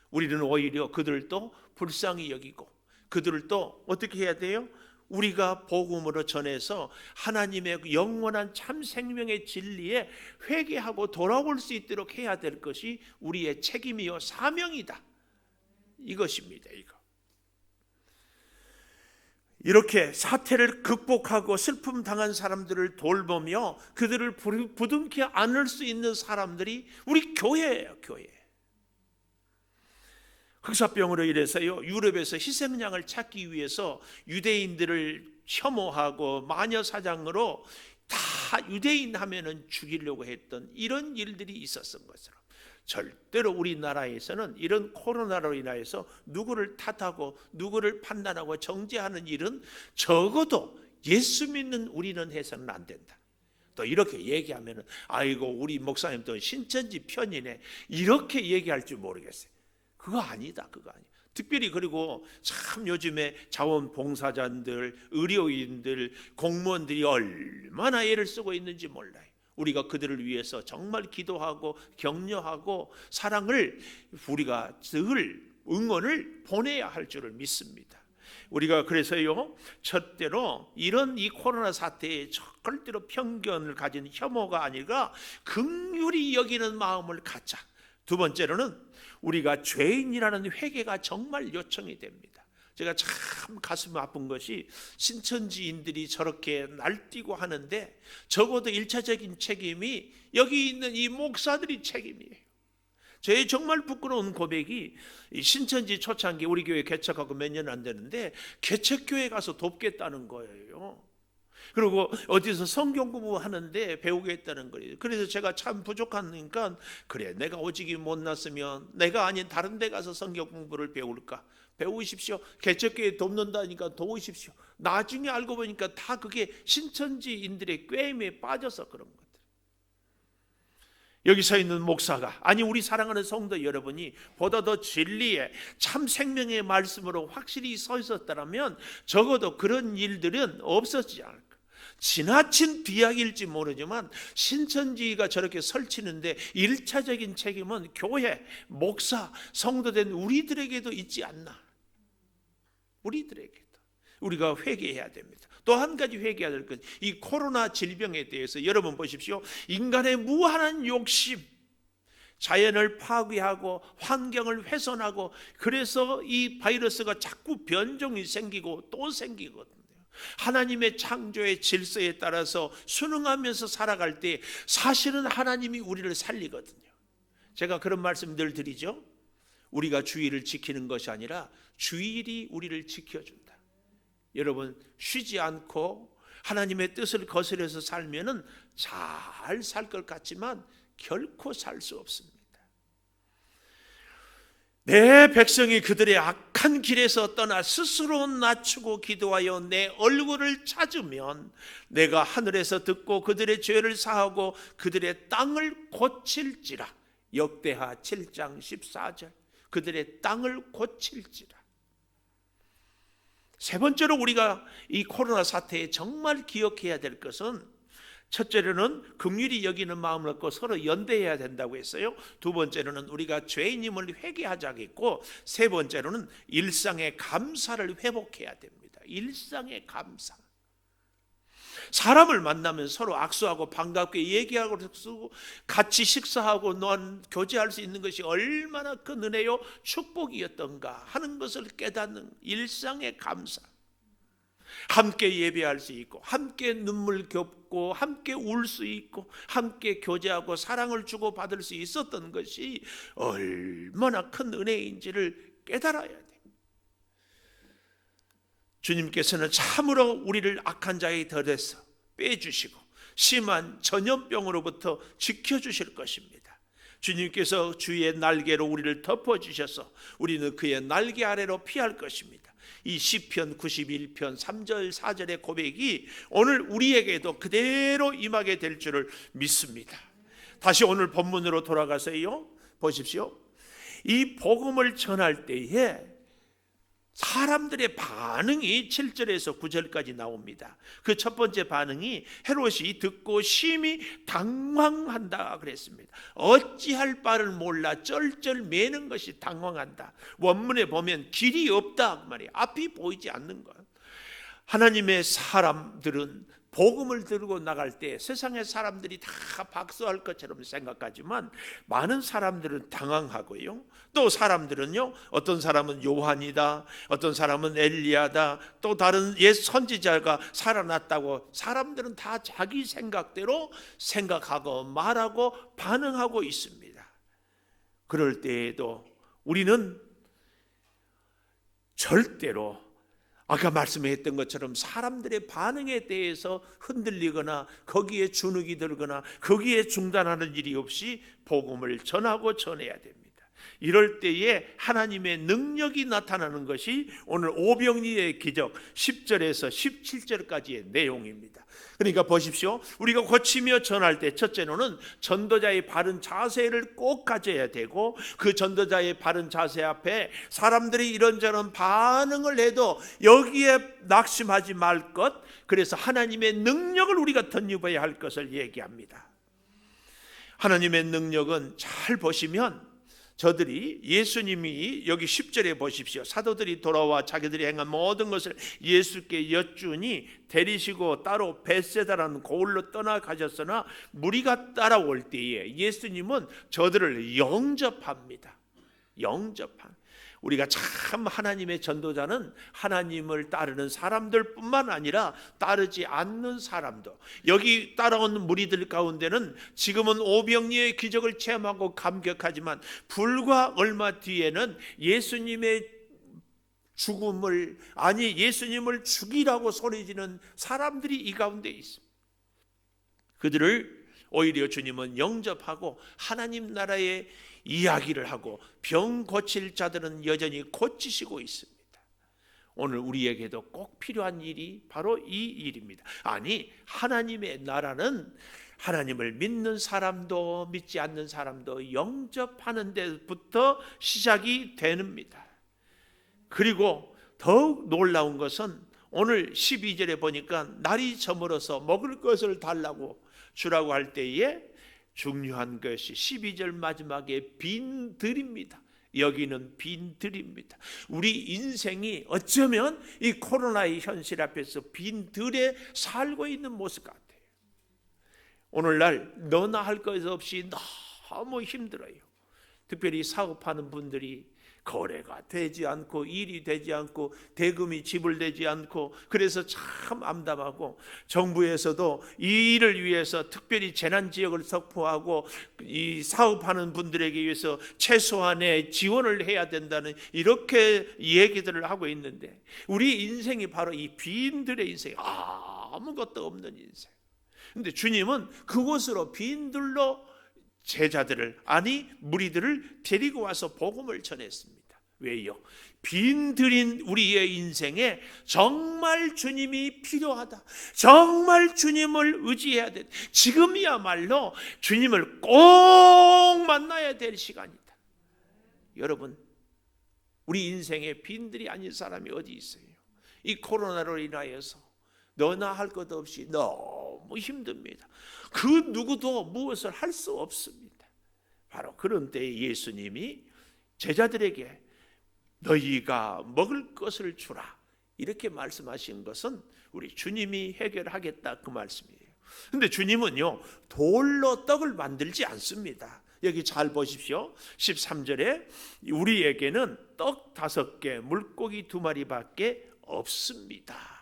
우리는 오히려 그들도 불쌍히 여기고 그들도 어떻게 해야 돼요? 우리가 복음으로 전해서 하나님의 영원한 참 생명의 진리에 회개하고 돌아올 수 있도록 해야 될 것이 우리의 책임이요 사명이다. 이것입니다. 이렇게 사태를 극복하고 슬픔 당한 사람들을 돌보며 그들을 부둥켜 안을 수 있는 사람들이 우리 교회예요. 교회. 흑사병으로 인해서요, 유럽에서 희생양을 찾기 위해서 유대인들을 혐오하고 마녀 사장으로 다 유대인 하면은 죽이려고 했던 이런 일들이 있었던 것처럼 절대로 우리나라에서는 이런 코로나로 인하여서 누구를 탓하고 누구를 판단하고 정죄하는 일은 적어도 예수 믿는 우리는 해서는 안 된다. 또 이렇게 얘기하면은 아이고 우리 목사님 또 신천지 편이네 이렇게 얘기할 줄 모르겠어요. 그거 아니다. 특별히 그리고 참 요즘에 자원봉사자들, 의료인들, 공무원들이 얼마나 애를 쓰고 있는지 몰라요. 우리가 그들을 위해서 정말 기도하고 격려하고 사랑을 우리가 늘 응원을 보내야 할 줄을 믿습니다. 우리가 그래서요, 첫째로 이런 이 코로나 사태에 절대로 편견을 가진 혐오가 아니라 긍휼히 여기는 마음을 갖자. 두 번째로는 우리가 죄인이라는 회개가 정말 요청이 됩니다. 제가 참 가슴 아픈 것이 신천지인들이 저렇게 날뛰고 하는데 적어도 1차적인 책임이 여기 있는 이 목사들이 책임이에요. 제 정말 부끄러운 고백이 신천지 초창기 우리 교회 개척하고 몇 년 안 되는데 개척교회 가서 돕겠다는 거예요. 그리고 어디서 성경 공부하는데 배우겠다는 거예요. 그래서 제가 참 부족하니까 그래, 내가 오직이 못났으면 내가 아닌 다른 데 가서 성경 공부를 배울까? 배우십시오. 개척교회 돕는다니까 도우십시오. 나중에 알고 보니까 다 그게 신천지인들의 꾀임에 빠져서 그런 거예요. 여기 서 있는 목사가, 아니 우리 사랑하는 성도 여러분이 보다 더 진리의 참 생명의 말씀으로 확실히 서 있었다면 적어도 그런 일들은 없었지 않을까. 지나친 비약일지 모르지만 신천지가 저렇게 설치는데 1차적인 책임은 교회, 목사, 성도된 우리들에게도 있지 않나. 우리들에게도 우리가 회개해야 됩니다. 또 한 가지 회개해야 될 것, 이 코로나 질병에 대해서 여러분 보십시오. 인간의 무한한 욕심, 자연을 파괴하고 환경을 훼손하고 그래서 이 바이러스가 자꾸 변종이 생기고 또 생기거든요. 하나님의 창조의 질서에 따라서 순응하면서 살아갈 때 사실은 하나님이 우리를 살리거든요. 제가 그런 말씀 늘 드리죠. 우리가 주의를 지키는 것이 아니라 주일이 우리를 지켜준다. 여러분, 쉬지 않고 하나님의 뜻을 거스려서 살면은 잘 살 것 같지만 결코 살 수 없습니다. 내 백성이 그들의 악한 길에서 떠나 스스로 낮추고 기도하여 내 얼굴을 찾으면 내가 하늘에서 듣고 그들의 죄를 사하고 그들의 땅을 고칠지라. 역대하 7장 14절. 그들의 땅을 고칠지라. 세 번째로 우리가 이 코로나 사태에 정말 기억해야 될 것은, 첫째로는 긍휼히 여기는 마음을 갖고 서로 연대해야 된다고 했어요. 두 번째로는 우리가 죄인임을 회개하자고 했고, 세 번째로는 일상의 감사를 회복해야 됩니다. 일상의 감사. 사람을 만나면 서로 악수하고 반갑게 얘기하고 같이 식사하고 교제할 수 있는 것이 얼마나 큰 은혜요 축복이었던가 하는 것을 깨닫는 일상의 감사. 함께 예배할 수 있고 함께 눈물 겹고 함께 울 수 있고 함께 교제하고 사랑을 주고받을 수 있었던 것이 얼마나 큰 은혜인지를 깨달아야 돼요. 주님께서는 참으로 우리를 악한 자의 덫에서 빼주시고 심한 전염병으로부터 지켜주실 것입니다. 주님께서 주의 날개로 우리를 덮어주셔서 우리는 그의 날개 아래로 피할 것입니다. 이 시편 91편 3절 4절의 고백이 오늘 우리에게도 그대로 임하게 될 줄을 믿습니다. 다시 오늘 본문으로 돌아가서요, 보십시오. 이 복음을 전할 때에 사람들의 반응이 7절에서 9절까지 나옵니다. 그 첫 번째 반응이 헤롯이 듣고 심히 당황한다 그랬습니다. 어찌할 바를 몰라 쩔쩔 매는 것이 당황한다. 원문에 보면 길이 없다 그 말이에요. 앞이 보이지 않는 것. 하나님의 사람들은 복음을 들고 나갈 때 세상의 사람들이 다 박수할 것처럼 생각하지만 많은 사람들은 당황하고요. 또 사람들은요, 어떤 사람은 요한이다, 어떤 사람은 엘리야다, 또 다른 옛 선지자가 살아났다고 사람들은 다 자기 생각대로 생각하고 말하고 반응하고 있습니다. 그럴 때에도 우리는 절대로 아까 말씀했던 것처럼 사람들의 반응에 대해서 흔들리거나 거기에 주눅이 들거나 거기에 중단하는 일이 없이 복음을 전하고 전해야 됩니다. 이럴 때에 하나님의 능력이 나타나는 것이 오늘 오병이의 기적 10절에서 17절까지의 내용입니다. 그러니까 보십시오. 우리가 고치며 전할 때 첫째로는 전도자의 바른 자세를 꼭 가져야 되고, 그 전도자의 바른 자세 앞에 사람들이 이런저런 반응을 해도 여기에 낙심하지 말 것, 그래서 하나님의 능력을 우리가 덧입어야 할 것을 얘기합니다. 하나님의 능력은 잘 보시면 저들이 예수님이 여기 10절에 보십시오. 사도들이 돌아와 자기들이 행한 모든 것을 예수께 여쭈니 데리시고 따로 벳세다라는 고을로 떠나가셨으나 무리가 따라올 때에 예수님은 저들을 영접합니다. 영접한. 우리가 참 하나님의 전도자는 하나님을 따르는 사람들뿐만 아니라 따르지 않는 사람도, 여기 따라온 무리들 가운데는 지금은 오병이어의 기적을 체험하고 감격하지만 불과 얼마 뒤에는 예수님의 죽음을, 아니 예수님을 죽이라고 소리지는 사람들이 이 가운데 있습니다. 그들을 오히려 주님은 영접하고 하나님 나라의 이야기를 하고 병 고칠 자들은 여전히 고치시고 있습니다. 오늘 우리에게도 꼭 필요한 일이 바로 이 일입니다. 아니, 하나님의 나라는 하나님을 믿는 사람도 믿지 않는 사람도 영접하는 데부터 시작이 됩니다. 그리고 더욱 놀라운 것은 오늘 12절에 보니까 날이 저물어서 먹을 것을 달라고 주라고 할 때에 중요한 것이 12절 마지막에 빈들입니다. 여기는 빈들입니다. 우리 인생이 어쩌면 이 코로나의 현실 앞에서 빈들에 살고 있는 모습 같아요. 오늘날 너나 할 것 없이 너무 힘들어요. 특별히 사업하는 분들이 거래가 되지 않고 일이 되지 않고 대금이 지불되지 않고 그래서 참 암담하고, 정부에서도 이 일을 위해서 특별히 재난지역을 선포하고 이 사업하는 분들에게 위해서 최소한의 지원을 해야 된다는 이렇게 얘기들을 하고 있는데, 우리 인생이 바로 이 빈들의 인생, 아무것도 없는 인생. 근데 주님은 그곳으로 빈들로 제자들을, 아니 무리들을 데리고 와서 복음을 전했습니다. 왜요? 빈들인 우리의 인생에 정말 주님이 필요하다, 정말 주님을 의지해야 돼, 지금이야말로 주님을 꼭 만나야 될 시간이다. 여러분, 우리 인생에 빈들이 아닌 사람이 어디 있어요? 이 코로나로 인하여서 너나 할 것 없이 너무 힘듭니다. 그 누구도 무엇을 할 수 없습니다. 바로 그런 때에 예수님이 제자들에게 너희가 먹을 것을 주라 이렇게 말씀하신 것은 우리 주님이 해결하겠다 그 말씀이에요. 근데 주님은요, 돌로 떡을 만들지 않습니다. 여기 잘 보십시오. 13절에 우리에게는 떡 5개 물고기 2마리밖에 없습니다.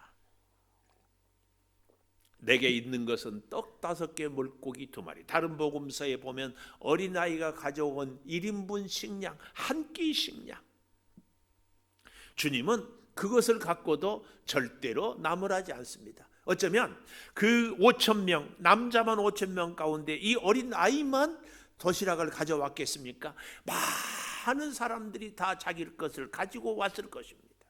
내게 있는 것은 떡 5개 물고기 2마리. 다른 복음서에 보면 어린아이가 가져온 1인분 식량, 한 끼 식량. 주님은 그것을 갖고도 절대로 나무라지 않습니다. 어쩌면 그 5,000명, 남자만 5,000명 가운데 이 어린아이만 도시락을 가져왔겠습니까? 많은 사람들이 다 자기 것을 가지고 왔을 것입니다.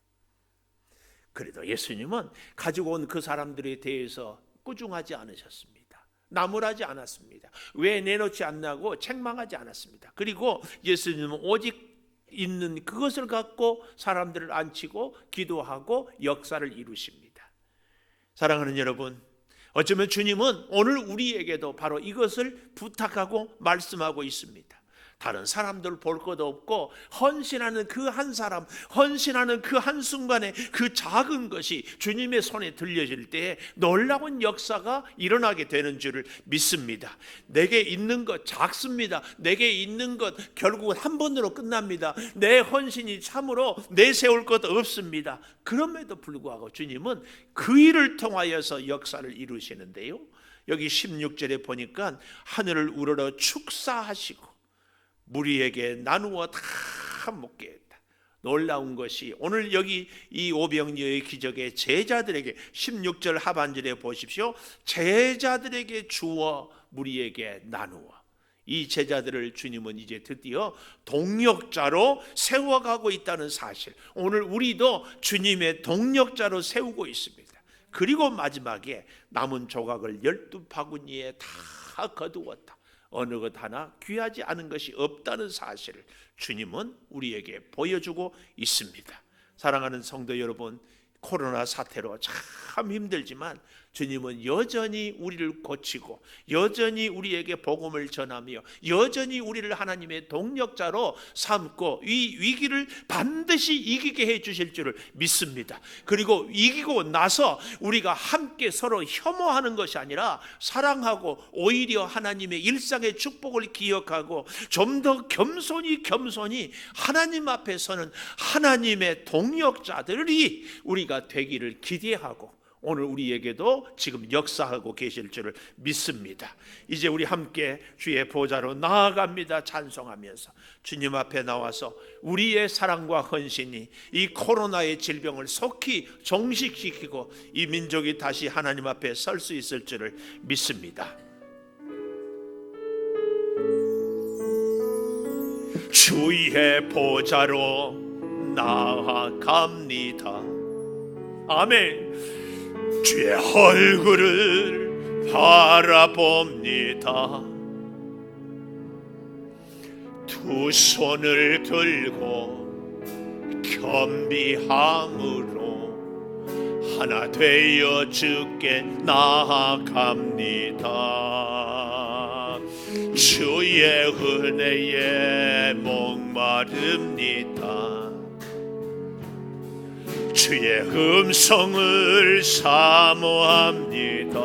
그래도 예수님은 가지고 온 그 사람들에 대해서 꾸중하지 않으셨습니다. 나무라지 않았습니다. 왜 내놓지 않냐고 책망하지 않았습니다. 그리고 예수님은 오직 있는 그것을 갖고 사람들을 앉히고 기도하고 역사를 이루십니다. 사랑하는 여러분, 어쩌면 주님은 오늘 우리에게도 바로 이것을 부탁하고 말씀하고 있습니다. 다른 사람들 볼 것도 없고 헌신하는 그 한 사람, 헌신하는 그 한순간에 그 작은 것이 주님의 손에 들려질 때에 놀라운 역사가 일어나게 되는 줄을 믿습니다. 내게 있는 것 작습니다. 내게 있는 것 결국은 한 번으로 끝납니다. 내 헌신이 참으로 내세울 것 없습니다. 그럼에도 불구하고 주님은 그 일을 통하여서 역사를 이루시는데요, 여기 16절에 보니까 하늘을 우러러 축사하시고 무리에게 나누어 다 먹게 했다. 놀라운 것이 오늘 여기 이 오병이어의 기적의 제자들에게 16절 하반절에 보십시오. 제자들에게 주어 무리에게 나누어. 이 제자들을 주님은 이제 드디어 동역자로 세워가고 있다는 사실, 오늘 우리도 주님의 동역자로 세우고 있습니다. 그리고 마지막에 남은 조각을 12바구니에 다 거두었다. 어느 것 하나 귀하지 않은 것이 없다는 사실을 주님은 우리에게 보여주고 있습니다. 사랑하는 성도 여러분, 코로나 사태로 참 힘들지만 주님은 여전히 우리를 고치고 여전히 우리에게 복음을 전하며 여전히 우리를 하나님의 동력자로 삼고 이 위기를 반드시 이기게 해 주실 줄을 믿습니다. 그리고 이기고 나서 우리가 함께 서로 혐오하는 것이 아니라 사랑하고 오히려 하나님의 일상의 축복을 기억하고 좀 더 겸손히 하나님 앞에 서는 하나님의 동력자들이 우리가 되기를 기대하고 오늘 우리에게도 지금 역사하고 계실 줄을 믿습니다. 이제 우리 함께 주의 보좌로 나아갑니다. 찬송하면서 주님 앞에 나와서 우리의 사랑과 헌신이 이 코로나의 질병을 속히 종식시키고 이 민족이 다시 하나님 앞에 설 수 있을 줄을 믿습니다. 주의 보좌로 나아갑니다. 아멘. 주의 얼굴을 바라봅니다. 두 손을 들고 겸비함으로 하나 되어 주께 나아갑니다. 주의 은혜에 목마릅니다. 주의 음성을 사모합니다.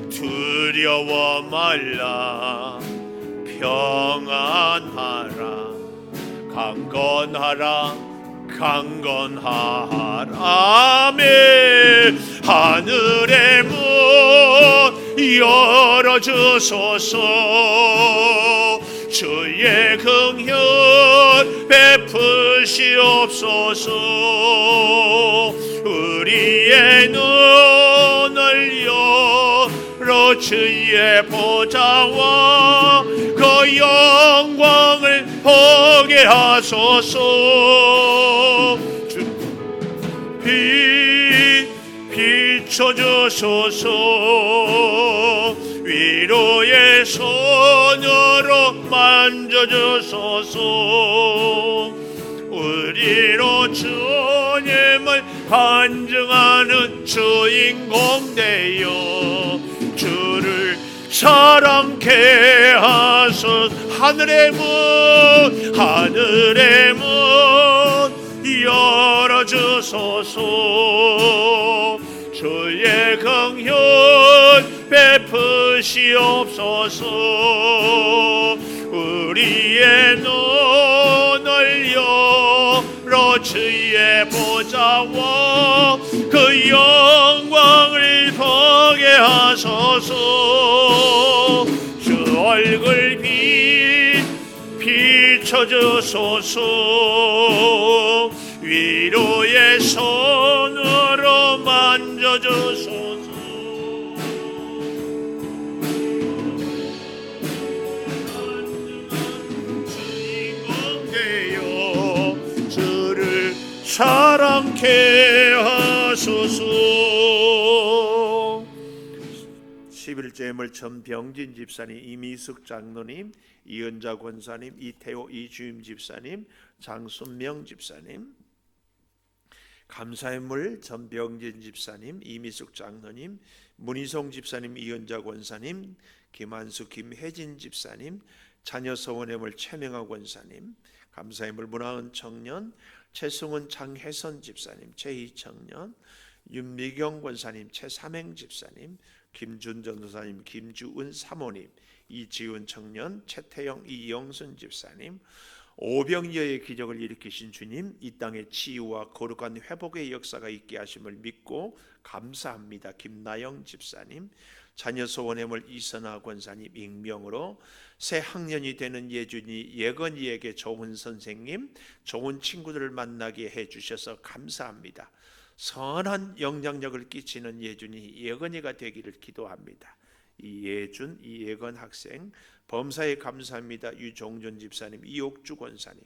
두려워 말라 평안하라 강건하라 아멘. 하늘의 문 열어주소서. 주의 긍휼 베푸시옵소서. 우리의 눈을 열어 주의 보좌와 그 영광을 보게 하소서. 비춰주소서. 위로의 손으로 만져주소서. 우리로 주님을 간증하는 주인공 되어 주를 사랑케 하소서. 하늘의 문 열어주소서. 주의 긍휼 베푸시옵소서. 우리의 눈을 열어 주의 보좌와 그 영광을 보게 하소서. 주 얼굴 비춰주소서. 위로의 손으로 만져주소서. 주인공 되어 주를 사랑케 하소서. 11조 예물 전병진 집사님, 이미숙 장로님, 이은자 권사님, 이태호 이주임 집사님, 장순명 집사님, 감사의 물 전병진 집사님, 이미숙 장로님, 문희송 집사님, 이은자 권사님, 김한수 김혜진 집사님, 자녀 서원의 물 최명하 권사님, 감사의 물 문화은 청년, 최승훈 장혜선 집사님, 최희 청년, 윤미경 권사님, 최삼행 집사님, 김준 전도사님, 김주은 사모님, 이지훈 청년, 최태영 이영순 집사님, 오병이어의 기적을 일으키신 주님, 이 땅의 치유와 거룩한 회복의 역사가 있게 하심을 믿고 감사합니다. 김나영 집사님, 자녀 소원의 물 이선아 권사님, 익명으로 새 학년이 되는 예준이 예건이에게 좋은 선생님, 좋은 친구들을 만나게 해주셔서 감사합니다. 선한 영향력을 끼치는 예준이 예건이가 되기를 기도합니다. 이예준, 이예건 학생, 범사에 감사합니다. 유종준 집사님, 이옥주 권사님,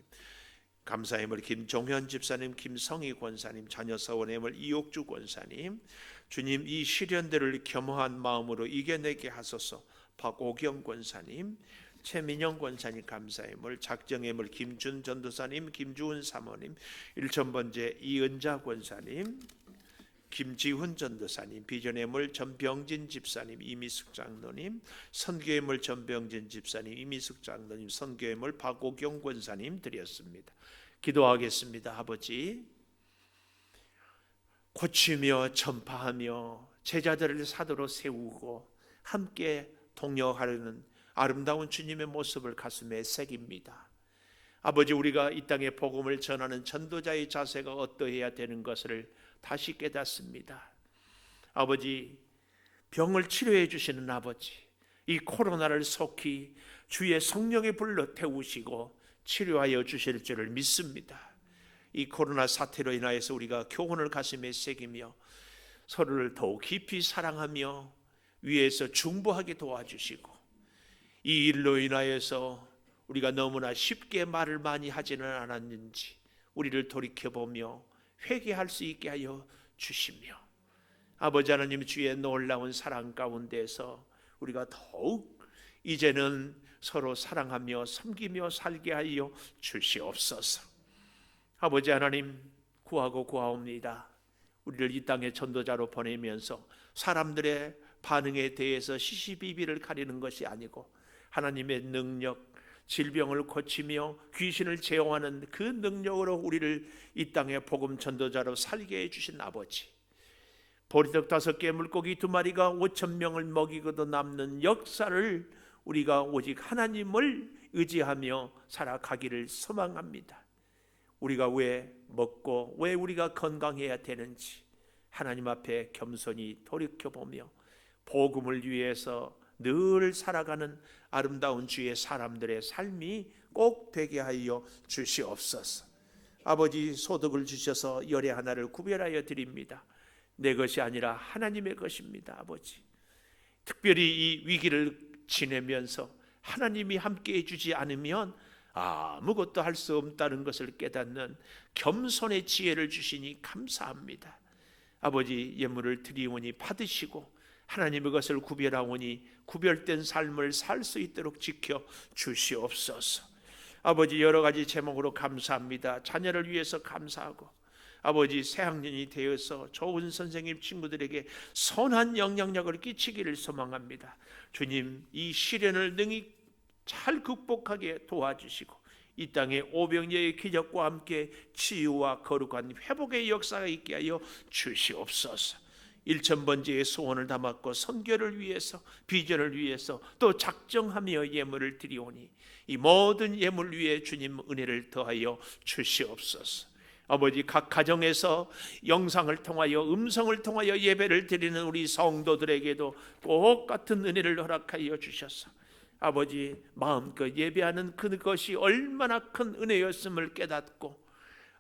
감사의 물 김종현 집사님, 김성희 권사님, 자녀 서원의 물 이옥주 권사님, 주님 이 시련들을 겸허한 마음으로 이겨내게 하소서. 박오경 권사님, 최민영 권사님, 감사의 물 작정의 물 김준 전도사님, 김주은 사모님, 일천번제 이은자 권사님, 김지훈 전도사님, 비전의 물 전병진 집사님, 이미숙 장로님, 선교의 물 전병진 집사님, 이미숙 장로님, 선교의 물 박오경 권사님 드렸습니다. 기도하겠습니다. 아버지, 고치며 전파하며 제자들을 사도로 세우고 함께 동역하려는 아름다운 주님의 모습을 가슴에 새깁니다. 아버지, 우리가 이 땅에 복음을 전하는 전도자의 자세가 어떠해야 되는 것을 다시 깨닫습니다. 아버지, 병을 치료해 주시는 아버지, 이 코로나를 속히 주의 성령의 불로 태우시고 치료하여 주실 줄을 믿습니다. 이 코로나 사태로 인하여서 우리가 교훈을 가슴에 새기며 서로를 더욱 깊이 사랑하며 위에서 중보하게 도와주시고, 이 일로 인하여서 우리가 너무나 쉽게 말을 많이 하지는 않았는지 우리를 돌이켜보며 회개할 수 있게 하여 주시며, 아버지 하나님, 주의 놀라운 사랑 가운데서 우리가 더욱 이제는 서로 사랑하며 섬기며 살게 하여 주시옵소서. 아버지 하나님, 구하고 구하옵니다. 우리를 이 땅에 전도자로 보내면서 사람들의 반응에 대해서 시시비비를 가리는 것이 아니고 하나님의 능력, 질병을 고치며 귀신을 제어하는 그 능력으로 우리를 이 땅의 복음 전도자로 살게 해주신 아버지, 보리떡 5개 물고기 2마리가 5,000명을 먹이고도 남는 역사를 우리가 오직 하나님을 의지하며 살아가기를 소망합니다. 우리가 왜 먹고 왜 우리가 건강해야 되는지 하나님 앞에 겸손히 돌이켜보며 복음을 위해서 늘 살아가는 아름다운 주의 사람들의 삶이 꼭 되게 하여 주시옵소서. 아버지, 소득을 주셔서 열의 하나를 구별하여 드립니다. 내 것이 아니라 하나님의 것입니다. 아버지, 특별히 이 위기를 지내면서 하나님이 함께해 주지 않으면 아무것도 할 수 없다는 것을 깨닫는 겸손의 지혜를 주시니 감사합니다. 아버지, 예물을 드리오니 받으시고 하나님의 것을 구별하오니 구별된 삶을 살 수 있도록 지켜 주시옵소서. 아버지, 여러 가지 제목으로 감사합니다. 자녀를 위해서 감사하고, 아버지, 새학년이 되어서 좋은 선생님 친구들에게 선한 영향력을 끼치기를 소망합니다. 주님, 이 시련을 능히 잘 극복하게 도와주시고 이 땅에 오병이어의 기적과 함께 치유와 거룩한 회복의 역사가 있게 하여 주시옵소서. 1000번째의 소원을 담았고 선교를 위해서, 비전을 위해서 또 작정하며 예물을 드리오니 이 모든 예물 위에 주님 은혜를 더하여 주시옵소서. 아버지, 각 가정에서 영상을 통하여 음성을 통하여 예배를 드리는 우리 성도들에게도 똑같은 은혜를 허락하여 주셔서 아버지, 마음껏 예배하는 그것이 얼마나 큰 은혜였음을 깨닫고,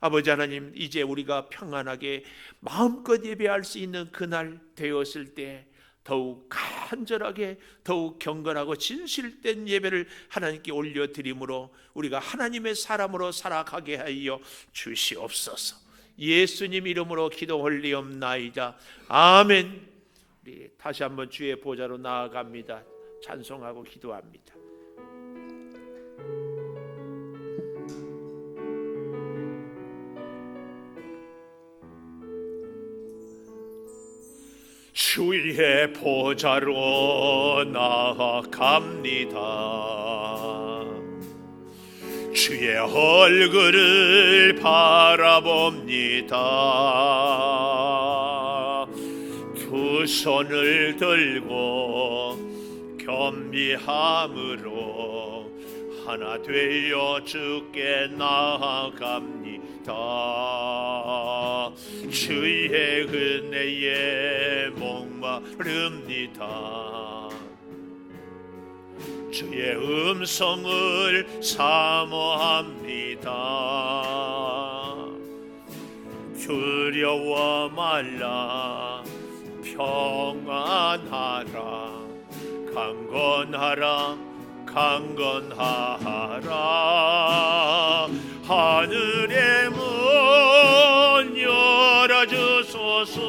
아버지 하나님, 이제 우리가 평안하게 마음껏 예배할 수 있는 그날 되었을 때 더욱 간절하게, 더욱 경건하고 진실된 예배를 하나님께 올려드림으로 우리가 하나님의 사람으로 살아가게 하여 주시옵소서. 예수님 이름으로 기도 올리옵나이다. 아멘. 우리 다시 한번 주의 보좌로 나아갑니다. 찬송하고 기도합니다. 주의 보좌로 나아갑니다. 주의 얼굴을 바라봅니다. 두 손을 들고 겸비함으로 하나 되어 주께 나아갑니다. 주의 은혜에 목마릅니다. 주의 음성을 사모합니다. 두려워 말라, 평안하라, 강건하라, 강건하라. 하늘의 문 열어주소서.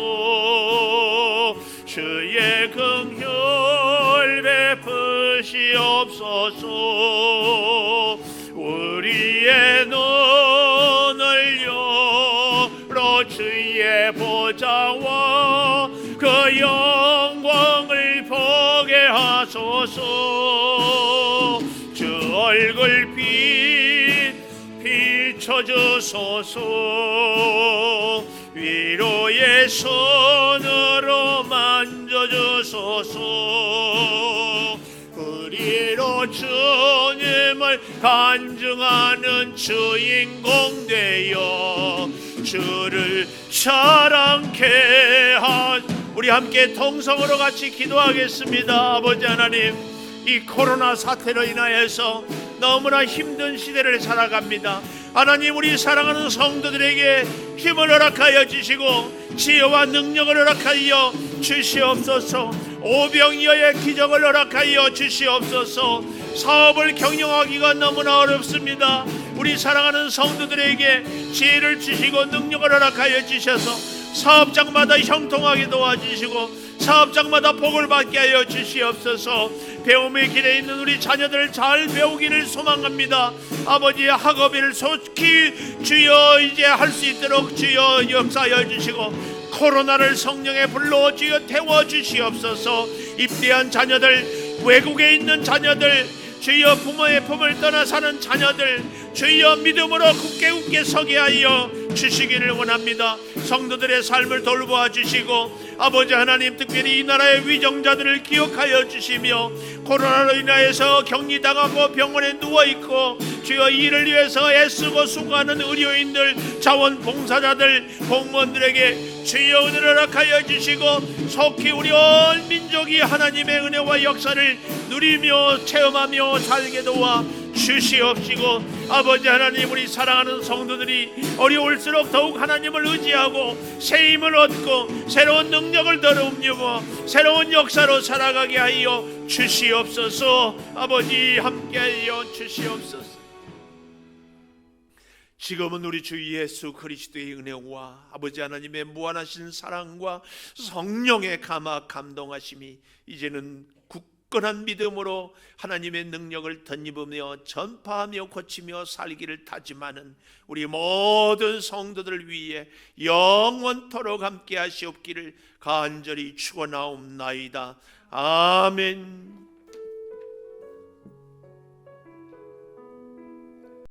주의 긍휼 베푸시옵소서. 우리의 눈을 열어 주의 보좌와 영광을 보게 하소서. 주 얼굴 비춰주소서. 위로의 손으로 만져주소서. 그리로 주님을 간증하는 주인공 되어 주를 자랑케 우리 함께 통성으로 같이 기도하겠습니다. 아버지 하나님, 이 코로나 사태로 인하여서 너무나 힘든 시대를 살아갑니다. 하나님, 우리 사랑하는 성도들에게 힘을 허락하여 주시고 지혜와 능력을 허락하여 주시옵소서. 오병이어의 기적을 허락하여 주시옵소서. 사업을 경영하기가 너무나 어렵습니다. 우리 사랑하는 성도들에게 지혜를 주시고 능력을 허락하여 주셔서 사업장마다 형통하게 도와주시고 사업장마다 복을 받게 하여 주시옵소서. 배움의 길에 있는 우리 자녀들 잘 배우기를 소망합니다. 아버지의 학업을 속히 주여 이제 할 수 있도록 주여 역사하여 주시고 코로나를 성령의 불로 주여 태워주시옵소서. 입대한 자녀들, 외국에 있는 자녀들, 주여 부모의 품을 떠나 사는 자녀들, 주여 믿음으로 굳게 서게 하여 주시기를 원합니다. 성도들의 삶을 돌보아 주시고 아버지 하나님, 특별히 이 나라의 위정자들을 기억하여 주시며 코로나로 인하여서 격리당하고 병원에 누워있고 주여 이를 위해서 애쓰고 수고하는 의료인들, 자원봉사자들, 공무원들에게 주여 은혜를 허락하여 주시고 속히 우리 온 민족이 하나님의 은혜와 역사를 누리며 체험하며 살게 도와 주시옵시고 아버지 하나님, 우리 사랑하는 성도들이 어려울수록 더욱 하나님을 의지하고 새 힘을 얻고 새로운 능력을 더듬고 새로운 역사로 살아가게 하여 주시옵소서. 아버지 함께하여 주시옵소서. 지금은 우리 주 예수 그리스도의 은혜와 아버지 하나님의 무한하신 사랑과 성령의 감동하심이 이제는 굳건한 믿음으로 하나님의 능력을 덧입으며 전파하며 고치며 살기를 다짐하는 우리 모든 성도들을 위해 영원토록 함께 하시옵기를 간절히 축원하옵나이다. 아멘.